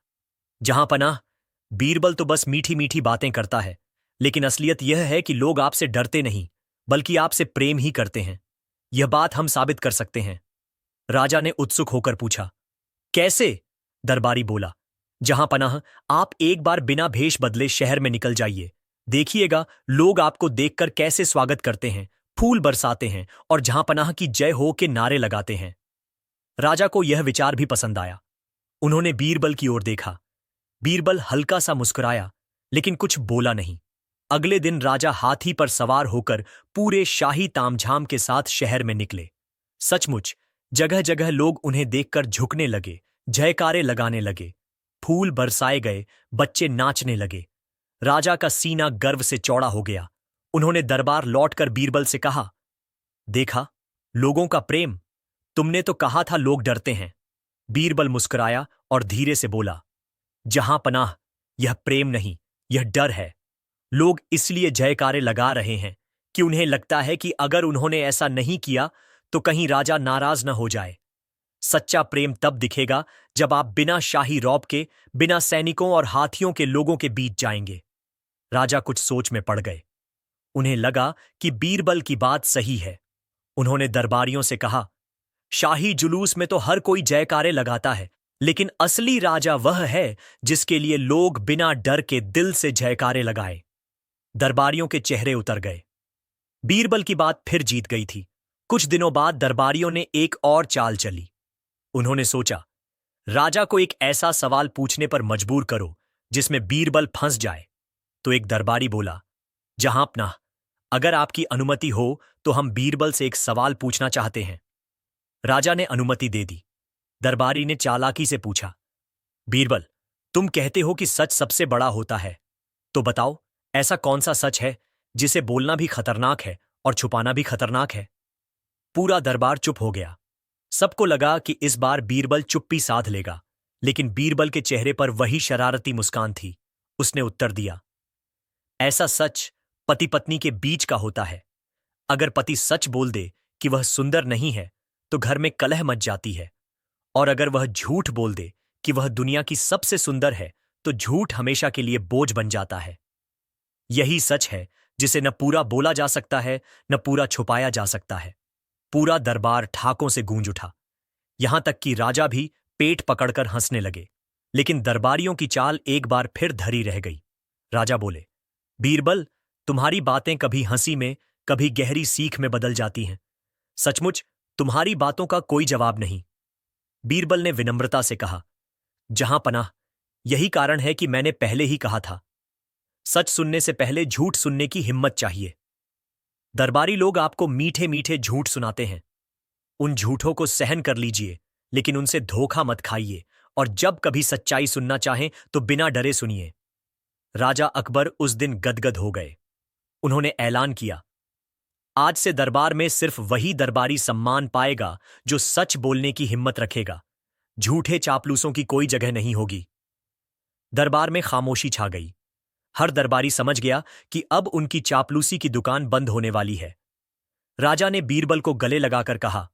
जहां पनाह, बीरबल तो बस मीठी मीठी बातें करता है, लेकिन असलियत यह है कि लोग आपसे डरते नहीं बल्कि आपसे प्रेम ही करते हैं। यह बात हम साबित कर सकते हैं। राजा ने उत्सुक होकर पूछा, कैसे? दरबारी बोला, जहां पनाह, आप एक बार बिना भेष बदले शहर में निकल जाइए। देखिएगा लोग आपको देखकर कैसे स्वागत करते हैं, फूल बरसाते हैं और जहां पनाह की जय हो के नारे लगाते हैं। राजा को यह विचार भी पसंद आया। उन्होंने बीरबल की ओर देखा। बीरबल हल्का सा मुस्कुराया, लेकिन कुछ बोला नहीं। अगले दिन राजा हाथी पर सवार होकर पूरे शाही तामझाम के साथ शहर में निकले। सचमुच जगह जगह लोग उन्हें देखकर झुकने लगे, जयकारे लगाने लगे, फूल बरसाए गए, बच्चे नाचने लगे। राजा का सीना गर्व से चौड़ा हो गया। उन्होंने दरबार लौटकर बीरबल से कहा, देखा, लोगों का प्रेम, तुमने तो कहा था लोग डरते हैं। बीरबल मुस्कुराया और धीरे से बोला, जहां पनाह, यह प्रेम नहीं, यह डर है। लोग इसलिए जयकारे लगा रहे हैं कि उन्हें लगता है कि अगर उन्होंने ऐसा नहीं किया तो कहीं राजा नाराज न हो जाए। सच्चा प्रेम तब दिखेगा जब आप बिना शाही रौब के, बिना सैनिकों और हाथियों के लोगों के बीच जाएंगे। राजा कुछ सोच में पड़ गए। उन्हें लगा कि बीरबल की बात सही है। उन्होंने दरबारियों से कहा, शाही जुलूस में तो हर कोई जयकारे लगाता है, लेकिन असली राजा वह है जिसके लिए लोग बिना डर के दिल से जयकारे लगाए। दरबारियों के चेहरे उतर गए। बीरबल की बात फिर जीत गई थी। कुछ दिनों बाद दरबारियों ने एक और चाल चली। उन्होंने सोचा, राजा को एक ऐसा सवाल पूछने पर मजबूर करो जिसमें बीरबल फंस जाए। तो एक दरबारी बोला, जहां अपना, अगर आपकी अनुमति हो तो हम बीरबल से एक सवाल पूछना चाहते हैं। राजा ने अनुमति दे दी। दरबारी ने चालाकी से पूछा, बीरबल, तुम कहते हो कि सच सबसे बड़ा होता है, तो बताओ ऐसा कौन सा सच है जिसे बोलना भी खतरनाक है और छुपाना भी खतरनाक है। पूरा दरबार चुप हो गया। सबको लगा कि इस बार बीरबल चुप्पी साध लेगा, लेकिन बीरबल के चेहरे पर वही शरारती मुस्कान थी। उसने उत्तर दिया, ऐसा सच पति पत्नी के बीच का होता है। अगर पति सच बोल दे कि वह सुंदर नहीं है तो घर में कलह मच जाती है, और अगर वह झूठ बोल दे कि वह दुनिया की सबसे सुंदर है तो झूठ हमेशा के लिए बोझ बन जाता है। यही सच है जिसे न पूरा बोला जा सकता है न पूरा छुपाया जा सकता है। पूरा दरबार ठाकों से गूंज उठा, यहां तक कि राजा भी पेट पकड़कर हंसने लगे। लेकिन दरबारियों की चाल एक बार फिर धरी रह गई। राजा बोले, बीरबल, तुम्हारी बातें कभी हंसी में, कभी गहरी सीख में बदल जाती हैं। सचमुच तुम्हारी बातों का कोई जवाब नहीं। बीरबल ने विनम्रता से कहा, जहां पनाह, यही कारण है कि मैंने पहले ही कहा था, सच सुनने से पहले झूठ सुनने की हिम्मत चाहिए। दरबारी लोग आपको मीठे मीठे झूठ सुनाते हैं। उन झूठों को सहन कर लीजिए, लेकिन उनसे धोखा मत खाइए, और जब कभी सच्चाई सुनना चाहें तो बिना डरे सुनिए। राजा अकबर उस दिन गदगद हो गए। उन्होंने ऐलान किया, आज से दरबार में सिर्फ वही दरबारी सम्मान पाएगा जो सच बोलने की हिम्मत रखेगा। झूठे चापलूसों की कोई जगह नहीं होगी। दरबार में खामोशी छा गई। हर दरबारी समझ गया कि अब उनकी चापलूसी की दुकान बंद होने वाली है। राजा ने बीरबल को गले लगाकर कहा,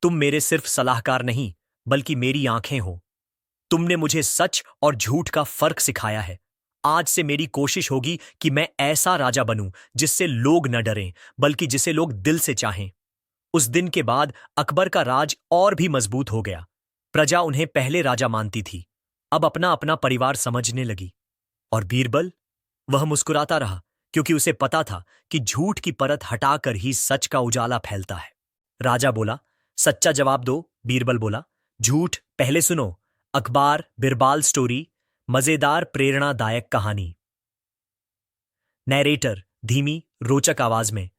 तुम मेरे सिर्फ सलाहकार नहीं, बल्कि मेरी आंखें हो। तुमने मुझे सच और झूठ का फर्क सिखाया है। आज से मेरी कोशिश होगी कि मैं ऐसा राजा बनूं जिससे लोग न डरें, बल्कि जिसे लोग दिल से चाहें। उस दिन के बाद अकबर का राज और भी मजबूत हो गया। प्रजा उन्हें पहले राजा मानती थी, अब अपना अपना परिवार समझने लगी। और बीरबल, वह मुस्कुराता रहा, क्योंकि उसे पता था कि झूठ की परत हटाकर ही सच का उजाला फैलता है। राजा बोला, सच्चा जवाब दो। बीरबल बोला, झूठ पहले सुनो। अखबार बिरबाल स्टोरी, मजेदार प्रेरणादायक कहानी। नैरेटर धीमी रोचक आवाज में।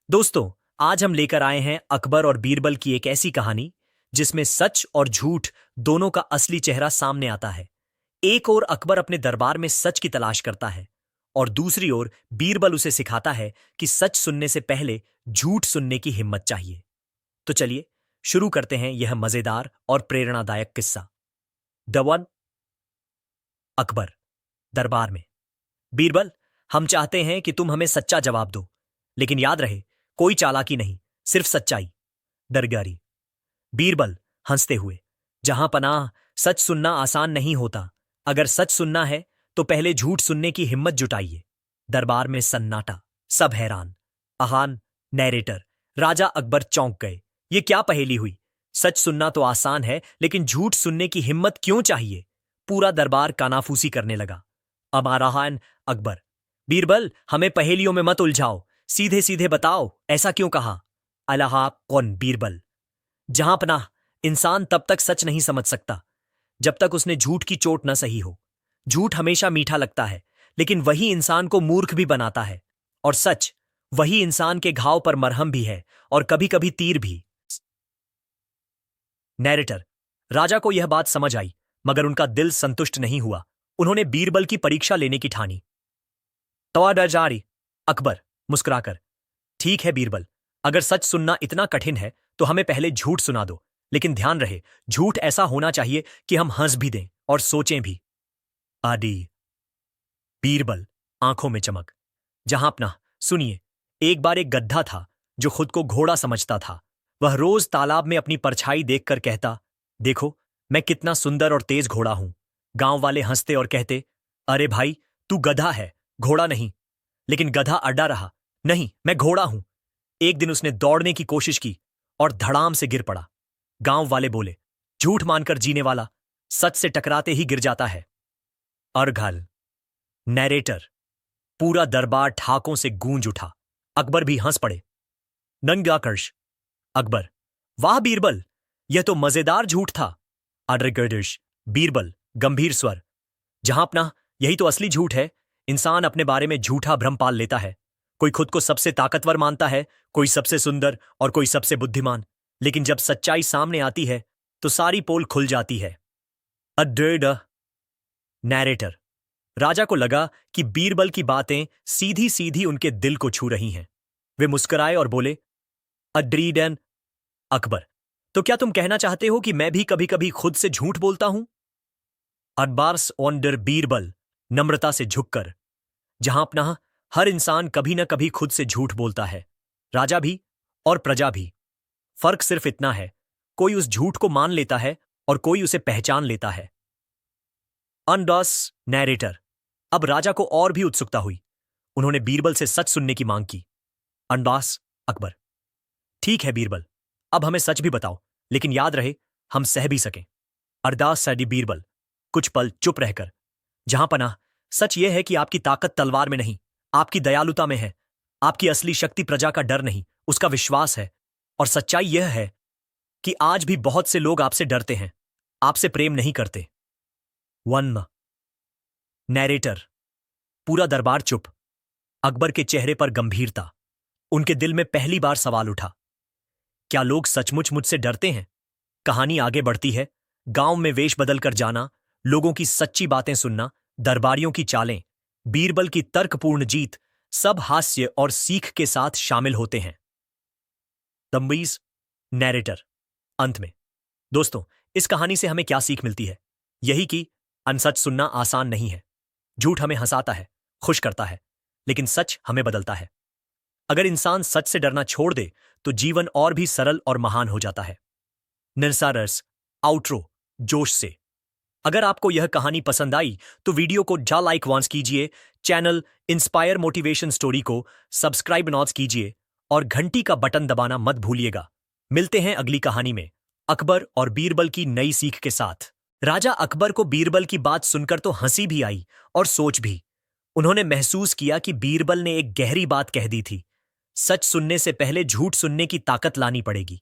दोस्तों, आज हम लेकर आए हैं अकबर और बीरबल की एक ऐसी कहानी जिसमें सच और झूठ दोनों का असली चेहरा सामने आता है। एक ओर अकबर अपने दरबार में सच की तलाश करता है, और दूसरी ओर बीरबल उसे सिखाता है कि सच सुनने से पहले झूठ सुनने की हिम्मत चाहिए। तो चलिए शुरू करते हैं यह मजेदार और प्रेरणादायक किस्सा। The one. अकबर दरबार में। बीरबल, हम चाहते हैं कि तुम हमें सच्चा जवाब दो, लेकिन याद रहे, कोई चालाकी नहीं, सिर्फ सच्चाई। दरगारी। बीरबल हंसते हुए, जहां पनाह, सच सुनना आसान नहीं होता। अगर सच सुनना है तो पहले झूठ सुनने की हिम्मत जुटाइए। दरबार में सन्नाटा, सब हैरान। अहान नैरेटर, राजा अकबर चौंक गए। ये क्या पहेली हुई? सच सुनना तो आसान है, लेकिन झूठ सुनने की हिम्मत क्यों चाहिए? पूरा दरबार कानाफूसी करने लगा। अमाराहान अकबर, बीरबल, हमें पहेलियों में मत उलझाओ, सीधे सीधे बताओ, ऐसा क्यों कहा? अलाहा कौन? बीरबल, जहां पनाह, इंसान तब तक सच नहीं समझ सकता जब तक उसने झूठ की चोट न सही हो। झूठ हमेशा मीठा लगता है, लेकिन वही इंसान को मूर्ख भी बनाता है। और सच वही इंसान के घाव पर मरहम भी है, और कभी कभी तीर भी। नैरेटर, राजा को यह बात समझ आई, मगर उनका दिल संतुष्ट नहीं हुआ। उन्होंने बीरबल की परीक्षा लेने की ठानी। तवाडर जारी। अकबर मुस्कुराकर, ठीक है बीरबल, अगर सच सुनना इतना कठिन है तो हमें पहले झूठ सुना दो, लेकिन ध्यान रहे, झूठ ऐसा होना चाहिए कि हम हंस भी दें और सोचें भी। आदि। बीरबल आंखों में चमक, जहां अपना, सुनिए, एक बार एक गधा था जो खुद को घोड़ा समझता था। वह रोज तालाब में अपनी परछाई देखकर कहता, देखो मैं कितना सुंदर और तेज घोड़ा हूं। गांव वाले हंसते और कहते, अरे भाई, तू गधा है, घोड़ा नहीं। लेकिन गधा अड्डा रहा, नहीं, मैं घोड़ा हूं। एक दिन उसने दौड़ने की कोशिश की और धड़ाम से गिर पड़ा। गांव वाले बोले, झूठ मानकर जीने वाला सच से टकराते ही गिर जाता है। अर्घल। नैरेटर, पूरा दरबार ठाकों से गूंज उठा। अकबर भी हंस पड़े। नंगाकर्ष। अकबर, वाह बीरबल, यह तो मजेदार झूठ था। अड्रगर्डिश। बीरबल गंभीर स्वर, जहां अपना, यही तो असली झूठ है। इंसान अपने बारे में झूठा भ्रम पाल लेता है। कोई खुद को सबसे ताकतवर मानता है, कोई सबसे सुंदर, और कोई सबसे बुद्धिमान। लेकिन जब सच्चाई सामने आती है तो सारी पोल खुल जाती है। अड्रेड। नैरेटर, राजा को लगा कि बीरबल की बातें सीधी सीधी उनके दिल को छू रही हैं। वे मुस्कुराए और बोले, अड्रीडन। अकबर, तो क्या तुम कहना चाहते हो कि मैं भी कभी कभी खुद से झूठ बोलता हूं? अरबार्स ऑन्डर। बीरबल नम्रता से झुककर, जहां अपना, हर इंसान कभी न कभी खुद से झूठ बोलता है, राजा भी और प्रजा भी। फर्क सिर्फ इतना है, कोई उस झूठ को मान लेता है और कोई उसे पहचान लेता है। अनडॉस। नैरेटर, अब राजा को और भी उत्सुकता हुई। उन्होंने बीरबल से सच सुनने की मांग की। अनबास। अकबर, ठीक है बीरबल, अब हमें सच भी बताओ, लेकिन याद रहे, हम सह भी सकें। अरदास सैडी। बीरबल कुछ पल चुप रहकर, जहां पनाह, सच यह है कि आपकी ताकत तलवार में नहीं, आपकी दयालुता में है। आपकी असली शक्ति प्रजा का डर नहीं, उसका विश्वास है। और सच्चाई यह है कि आज भी बहुत से लोग आपसे डरते हैं, आपसे प्रेम नहीं करते। One narrator. पूरा दरबार चुप। अकबर के चेहरे पर गंभीरता। उनके दिल में पहली बार सवाल उठा, क्या लोग सचमुच मुझसे डरते हैं? कहानी आगे बढ़ती है। गांव में वेश बदलकर जाना, लोगों की सच्ची बातें सुनना, दरबारियों की चालें, बीरबल की तर्कपूर्ण जीत, सब हास्य और सीख के साथ शामिल होते हैं। तम्बीज। नैरेटर। अंत में दोस्तों, इस कहानी से हमें क्या सीख मिलती है? यही कि अनसच सुनना आसान नहीं है। झूठ हमें हंसाता है, खुश करता है, लेकिन सच हमें बदलता है। अगर इंसान सच से डरना छोड़ दे तो जीवन और भी सरल और महान हो जाता है। निरसारस आउट्रो जोश से। अगर आपको यह कहानी पसंद आई तो वीडियो को जा लाइक वांस कीजिए, चैनल इंस्पायर मोटिवेशन स्टोरी को सब्सक्राइब नॉट्स कीजिए और घंटी का बटन दबाना मत भूलिएगा। मिलते हैं अगली कहानी में, अकबर और बीरबल की नई सीख के साथ। राजा अकबर को बीरबल की बात सुनकर तो हंसी भी आई और सोच भी। उन्होंने महसूस किया कि बीरबल ने एक गहरी बात कह दी थी, सच सुनने से पहले झूठ सुनने की ताकत लानी पड़ेगी।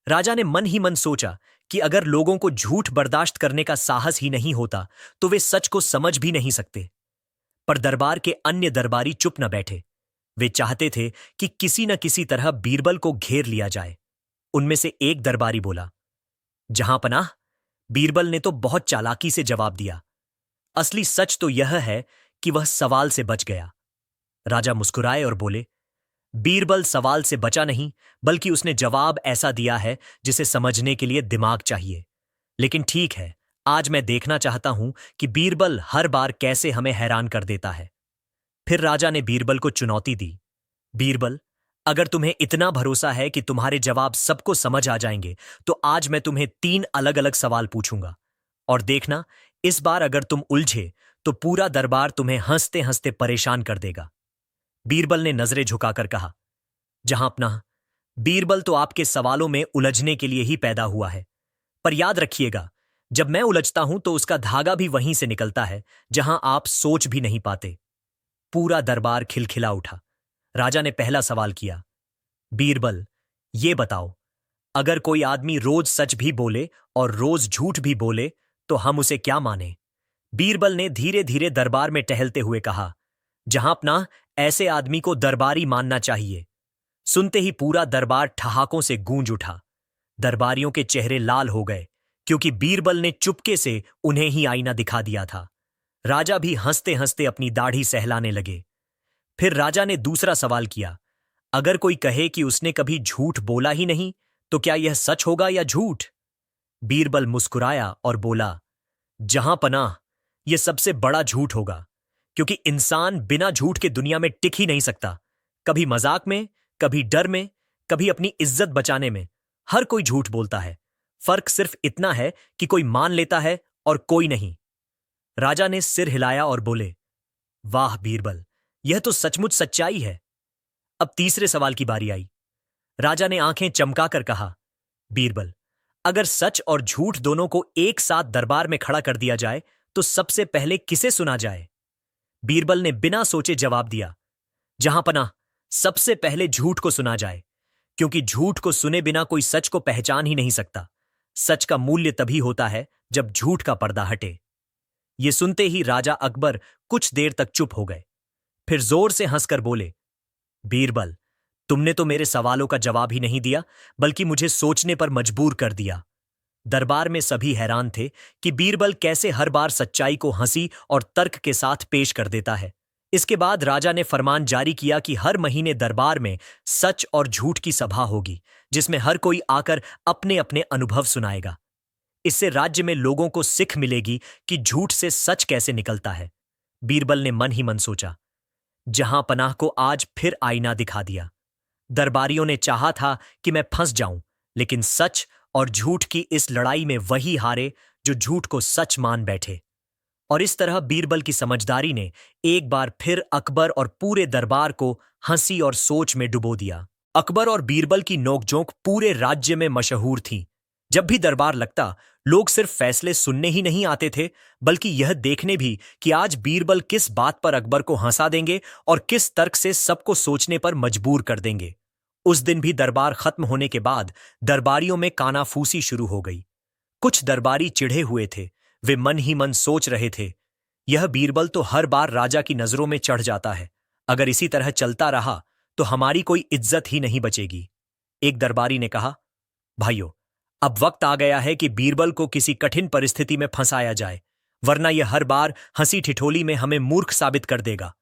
राजा ने मन ही मन सोचा कि अगर लोगों को झूठ बर्दाश्त करने का साहस ही नहीं होता तो वे सच को समझ भी नहीं सकते। पर दरबार के अन्य दरबारी चुप न बैठे। वे चाहते थे कि किसी न किसी तरह बीरबल को घेर लिया जाए। उनमें से एक दरबारी बोला, जहांपनाह, बीरबल ने तो बहुत चालाकी से जवाब दिया। असली सच तो यह है कि वह सवाल से बच गया। राजा मुस्कुराए और बोले, बीरबल सवाल से बचा नहीं, बल्कि उसने जवाब ऐसा दिया है जिसे समझने के लिए दिमाग चाहिए। लेकिन ठीक है, आज मैं देखना चाहता हूं कि बीरबल हर बार कैसे हमें हैरान कर देता है। फिर राजा ने बीरबल को चुनौती दी, बीरबल, अगर तुम्हें इतना भरोसा है कि तुम्हारे जवाब सबको समझ आ जाएंगे तो आज मैं तुम्हें 3 अलग-अलग सवाल पूछूंगा। और देखना, इस बार अगर तुम उलझे तो पूरा दरबार तुम्हें हंसते हंसते परेशान कर देगा। बीरबल ने नजरें झुकाकर कहा, जहांपनाह, बीरबल तो आपके सवालों में उलझने के लिए ही पैदा हुआ है। पर याद रखिएगा, जब मैं उलझता हूं तो उसका धागा भी वहीं से निकलता है जहां आप सोच भी नहीं पाते। पूरा दरबार खिलखिला उठा। राजा ने पहला सवाल किया, बीरबल, ये बताओ, अगर कोई आदमी रोज सच भी बोले और रोज झूठ भी बोले तो हम उसे क्या माने? बीरबल ने धीरे धीरे दरबार में टहलते हुए कहा, जहांपनाह, ऐसे आदमी को दरबारी मानना चाहिए। सुनते ही पूरा दरबार ठहाकों से गूंज उठा। दरबारियों के चेहरे लाल हो गए क्योंकि बीरबल ने चुपके से उन्हें ही आईना दिखा दिया था। राजा भी हंसते हंसते अपनी दाढ़ी सहलाने लगे। फिर राजा ने दूसरा सवाल किया, अगर कोई कहे कि उसने कभी झूठ बोला ही नहीं तो क्या यह सच होगा या झूठ? बीरबल मुस्कुराया और बोला, जहांपनाह, यह सबसे बड़ा झूठ होगा, क्योंकि इंसान बिना झूठ के दुनिया में टिक ही नहीं सकता। कभी मजाक में, कभी डर में, कभी अपनी इज्जत बचाने में, हर कोई झूठ बोलता है। फर्क सिर्फ इतना है कि कोई मान लेता है और कोई नहीं। राजा ने सिर हिलाया और बोले, वाह बीरबल, यह तो सचमुच सच्चाई है। अब तीसरे सवाल की बारी आई। राजा ने आंखें चमकाकर कहा, बीरबल, अगर सच और झूठ दोनों को एक साथ दरबार में खड़ा कर दिया जाए तो सबसे पहले किसे सुना जाए? बीरबल ने बिना सोचे जवाब दिया, जहांपनाह, सबसे पहले झूठ को सुना जाए, क्योंकि झूठ को सुने बिना कोई सच को पहचान ही नहीं सकता। सच का मूल्य तभी होता है जब झूठ का पर्दा हटे। ये सुनते ही राजा अकबर कुछ देर तक चुप हो गए। फिर जोर से हंसकर बोले, बीरबल, तुमने तो मेरे सवालों का जवाब ही नहीं दिया, बल्कि मुझे सोचने पर मजबूर कर दिया। दरबार में सभी हैरान थे कि बीरबल कैसे हर बार सच्चाई को हंसी और तर्क के साथ पेश कर देता है। इसके बाद राजा ने फरमान जारी किया कि हर महीने दरबार में सच और झूठ की सभा होगी, जिसमें हर कोई आकर अपने अपने अनुभव सुनाएगा। इससे राज्य में लोगों को सीख मिलेगी कि झूठ से सच कैसे निकलता है। बीरबल ने मन ही मन सोचा, जहांपनाह को आज फिर आईना दिखा दिया। दरबारियों ने चाहा था कि मैं फंस जाऊं, लेकिन सच और झूठ की इस लड़ाई में वही हारे जो झूठ को सच मान बैठे। और इस तरह बीरबल की समझदारी ने एक बार फिर अकबर और पूरे दरबार को हंसी और सोच में डुबो दिया। अकबर और बीरबल की नोकझोंक पूरे राज्य में मशहूर थी। जब भी दरबार लगता, लोग सिर्फ फैसले सुनने ही नहीं आते थे, बल्कि यह देखने भी कि आज बीरबल किस बात पर अकबर को हंसा देंगे और किस तर्क से सबको सोचने पर मजबूर कर देंगे। उस दिन भी दरबार खत्म होने के बाद दरबारियों में कानाफूसी शुरू हो गई। कुछ दरबारी चिढ़े हुए थे। वे मन ही मन सोच रहे थे, यह बीरबल तो हर बार राजा की नजरों में चढ़ जाता है। अगर इसी तरह चलता रहा तो हमारी कोई इज्जत ही नहीं बचेगी। एक दरबारी ने कहा, भाइयों, अब वक्त आ गया है कि बीरबल को किसी कठिन परिस्थिति में फंसाया जाए, वरना यह हर बार हंसी ठिठोली में हमें मूर्ख साबित कर देगा।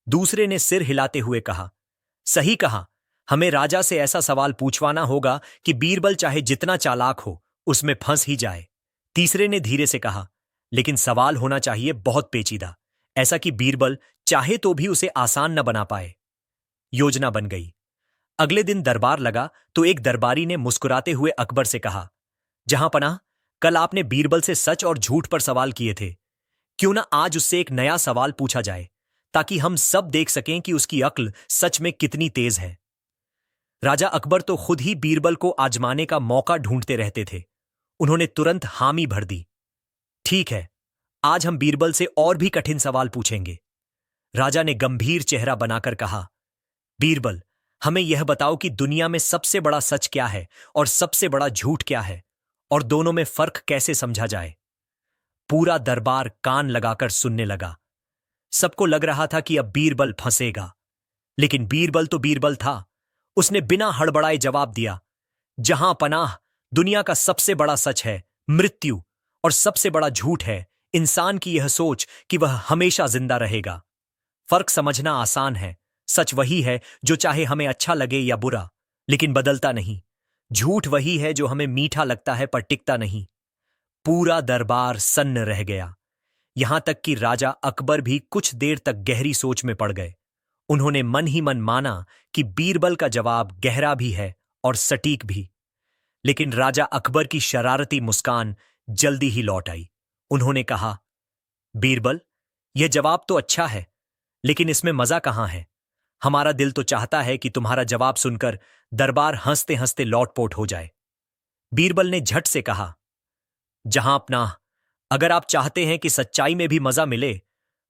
दूसरे ने सिर हिलाते हुए कहा, सही कहा, हमें राजा से ऐसा सवाल पूछवाना होगा कि बीरबल चाहे जितना चालाक हो उसमें फंस ही जाए। तीसरे ने धीरे से कहा, लेकिन सवाल होना चाहिए बहुत पेचीदा, ऐसा कि बीरबल चाहे तो भी उसे आसान न बना पाए। योजना बन गई। अगले दिन दरबार लगा तो एक दरबारी ने मुस्कुराते हुए अकबर से कहा, जहां पनाह, कल आपने बीरबल से सच और झूठ पर सवाल किए थे, क्यों ना आज उससे एक नया सवाल पूछा जाए, ताकि हम सब देख सकें कि उसकी अक्ल सच में कितनी तेज है। राजा अकबर तो खुद ही बीरबल को आजमाने का मौका ढूंढते रहते थे। उन्होंने तुरंत हामी भर दी। ठीक है, आज हम बीरबल से और भी कठिन सवाल पूछेंगे। राजा ने गंभीर चेहरा बनाकर कहा, बीरबल, हमें यह बताओ कि दुनिया में सबसे बड़ा सच क्या है और सबसे बड़ा झूठ क्या है, और दोनों में फर्क कैसे समझा जाए। पूरा दरबार कान लगाकर सुनने लगा। सबको लग रहा था कि अब बीरबल फंसेगा, लेकिन बीरबल तो बीरबल था। उसने बिना हड़बड़ाए जवाब दिया, जहां पनाह, दुनिया का सबसे बड़ा सच है मृत्यु, और सबसे बड़ा झूठ है इंसान की यह सोच कि वह हमेशा जिंदा रहेगा। फर्क समझना आसान है। सच वही है जो चाहे हमें अच्छा लगे या बुरा, लेकिन बदलता नहीं। झूठ वही है जो हमें मीठा लगता है पर टिकता नहीं। पूरा दरबार सन्न रह गया, यहां तक कि राजा अकबर भी कुछ देर तक गहरी सोच में पड़ गए। उन्होंने मन ही मन माना कि बीरबल का जवाब गहरा भी है और सटीक भी। लेकिन राजा अकबर की शरारती मुस्कान जल्दी ही लौट आई। उन्होंने कहा, बीरबल, यह जवाब तो अच्छा है, लेकिन इसमें मजा कहां है। हमारा दिल तो चाहता है कि तुम्हारा जवाब सुनकर दरबार हंसते हंसते लौटपोट हो जाए। बीरबल ने झट से कहा, जहां अपना, अगर आप चाहते हैं कि सच्चाई में भी मजा मिले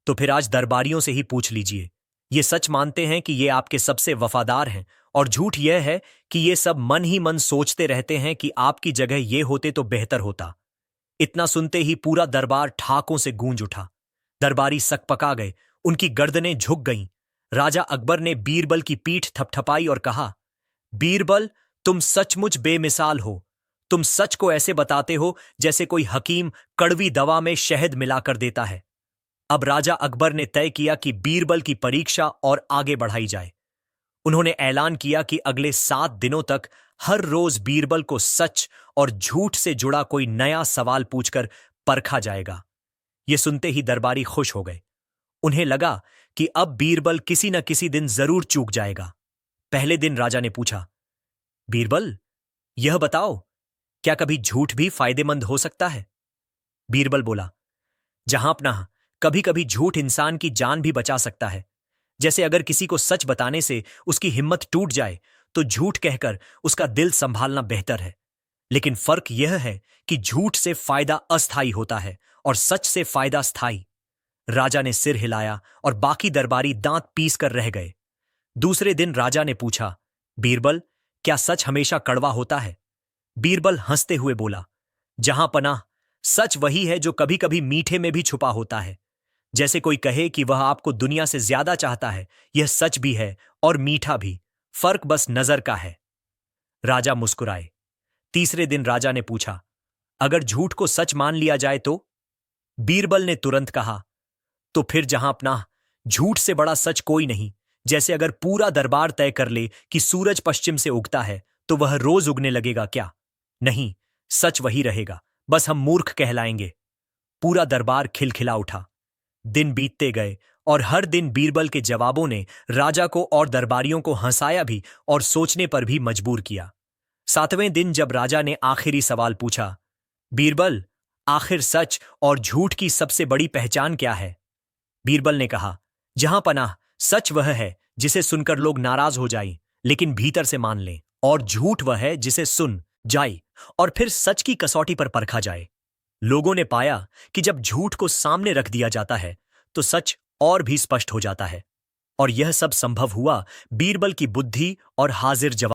तो फिर आज दरबारियों से ही पूछ लीजिए। ये सच मानते हैं कि ये आपके सबसे वफादार हैं, और झूठ यह है कि ये सब मन ही मन सोचते रहते हैं कि आपकी जगह ये होते तो बेहतर होता। इतना सुनते ही पूरा दरबार ठाकों से गूंज उठा। दरबारी सकपका गए, उनकी गर्दनें झुक गईं। राजा अकबर ने बीरबल की पीठ थपथपाई और कहा, बीरबल, तुम सचमुच बेमिसाल हो। तुम सच को ऐसे बताते हो जैसे कोई हकीम कड़वी दवा में शहद मिलाकर देता है। अब राजा अकबर ने तय किया कि बीरबल की परीक्षा और आगे बढ़ाई जाए। उन्होंने ऐलान किया कि अगले 7 दिनों तक हर रोज बीरबल को सच और झूठ से जुड़ा कोई नया सवाल पूछकर परखा जाएगा। यह सुनते ही दरबारी खुश हो गए। उन्हें लगा कि अब बीरबल किसी न किसी दिन जरूर चूक जाएगा। पहले दिन राजा ने पूछा, बीरबल, यह बताओ, क्या कभी झूठ भी फायदेमंद हो सकता है। बीरबल बोला, जहां अपना, कभी कभी झूठ इंसान की जान भी बचा सकता है। जैसे अगर किसी को सच बताने से उसकी हिम्मत टूट जाए तो झूठ कहकर उसका दिल संभालना बेहतर है। लेकिन फर्क यह है कि झूठ से फायदा अस्थायी होता है और सच से फायदा स्थायी। राजा ने सिर हिलाया और बाकी दरबारी दांत पीस कर रह गए। दूसरे दिन राजा ने पूछा, बीरबल, क्या सच हमेशा कड़वा होता है। बीरबल हंसते हुए बोला, जहां पनाह, सच वही है जो कभी कभी मीठे में भी छुपा होता है। जैसे कोई कहे कि वह आपको दुनिया से ज्यादा चाहता है, यह सच भी है और मीठा भी, फर्क बस नजर का है। राजा मुस्कुराए। तीसरे दिन राजा ने पूछा, अगर झूठ को सच मान लिया जाए तो। बीरबल ने तुरंत कहा, तो फिर जहां अपना, झूठ से बड़ा सच कोई नहीं। जैसे अगर पूरा दरबार तय कर ले कि सूरज पश्चिम से उगता है तो वह रोज उगने लगेगा क्या। नहीं, सच वही रहेगा, बस हम मूर्ख कहलाएंगे। पूरा दरबार खिलखिला उठा। दिन बीतते गए और हर दिन बीरबल के जवाबों ने राजा को और दरबारियों को हंसाया भी और सोचने पर भी मजबूर किया। 7वें दिन जब राजा ने आखिरी सवाल पूछा, बीरबल, आखिर सच और झूठ की सबसे बड़ी पहचान क्या है। बीरबल ने कहा, जहां पनाह, सच वह है जिसे सुनकर लोग नाराज हो जाएं लेकिन भीतर से मान लें, और झूठ वह है जिसे सुन जाए और फिर सच की कसौटी पर परखा जाए। लोगों ने पाया कि जब झूठ को सामने रख दिया जाता है तो सच और भी स्पष्ट हो जाता है, और यह सब संभव हुआ बीरबल की बुद्धि और हाजिर जवाब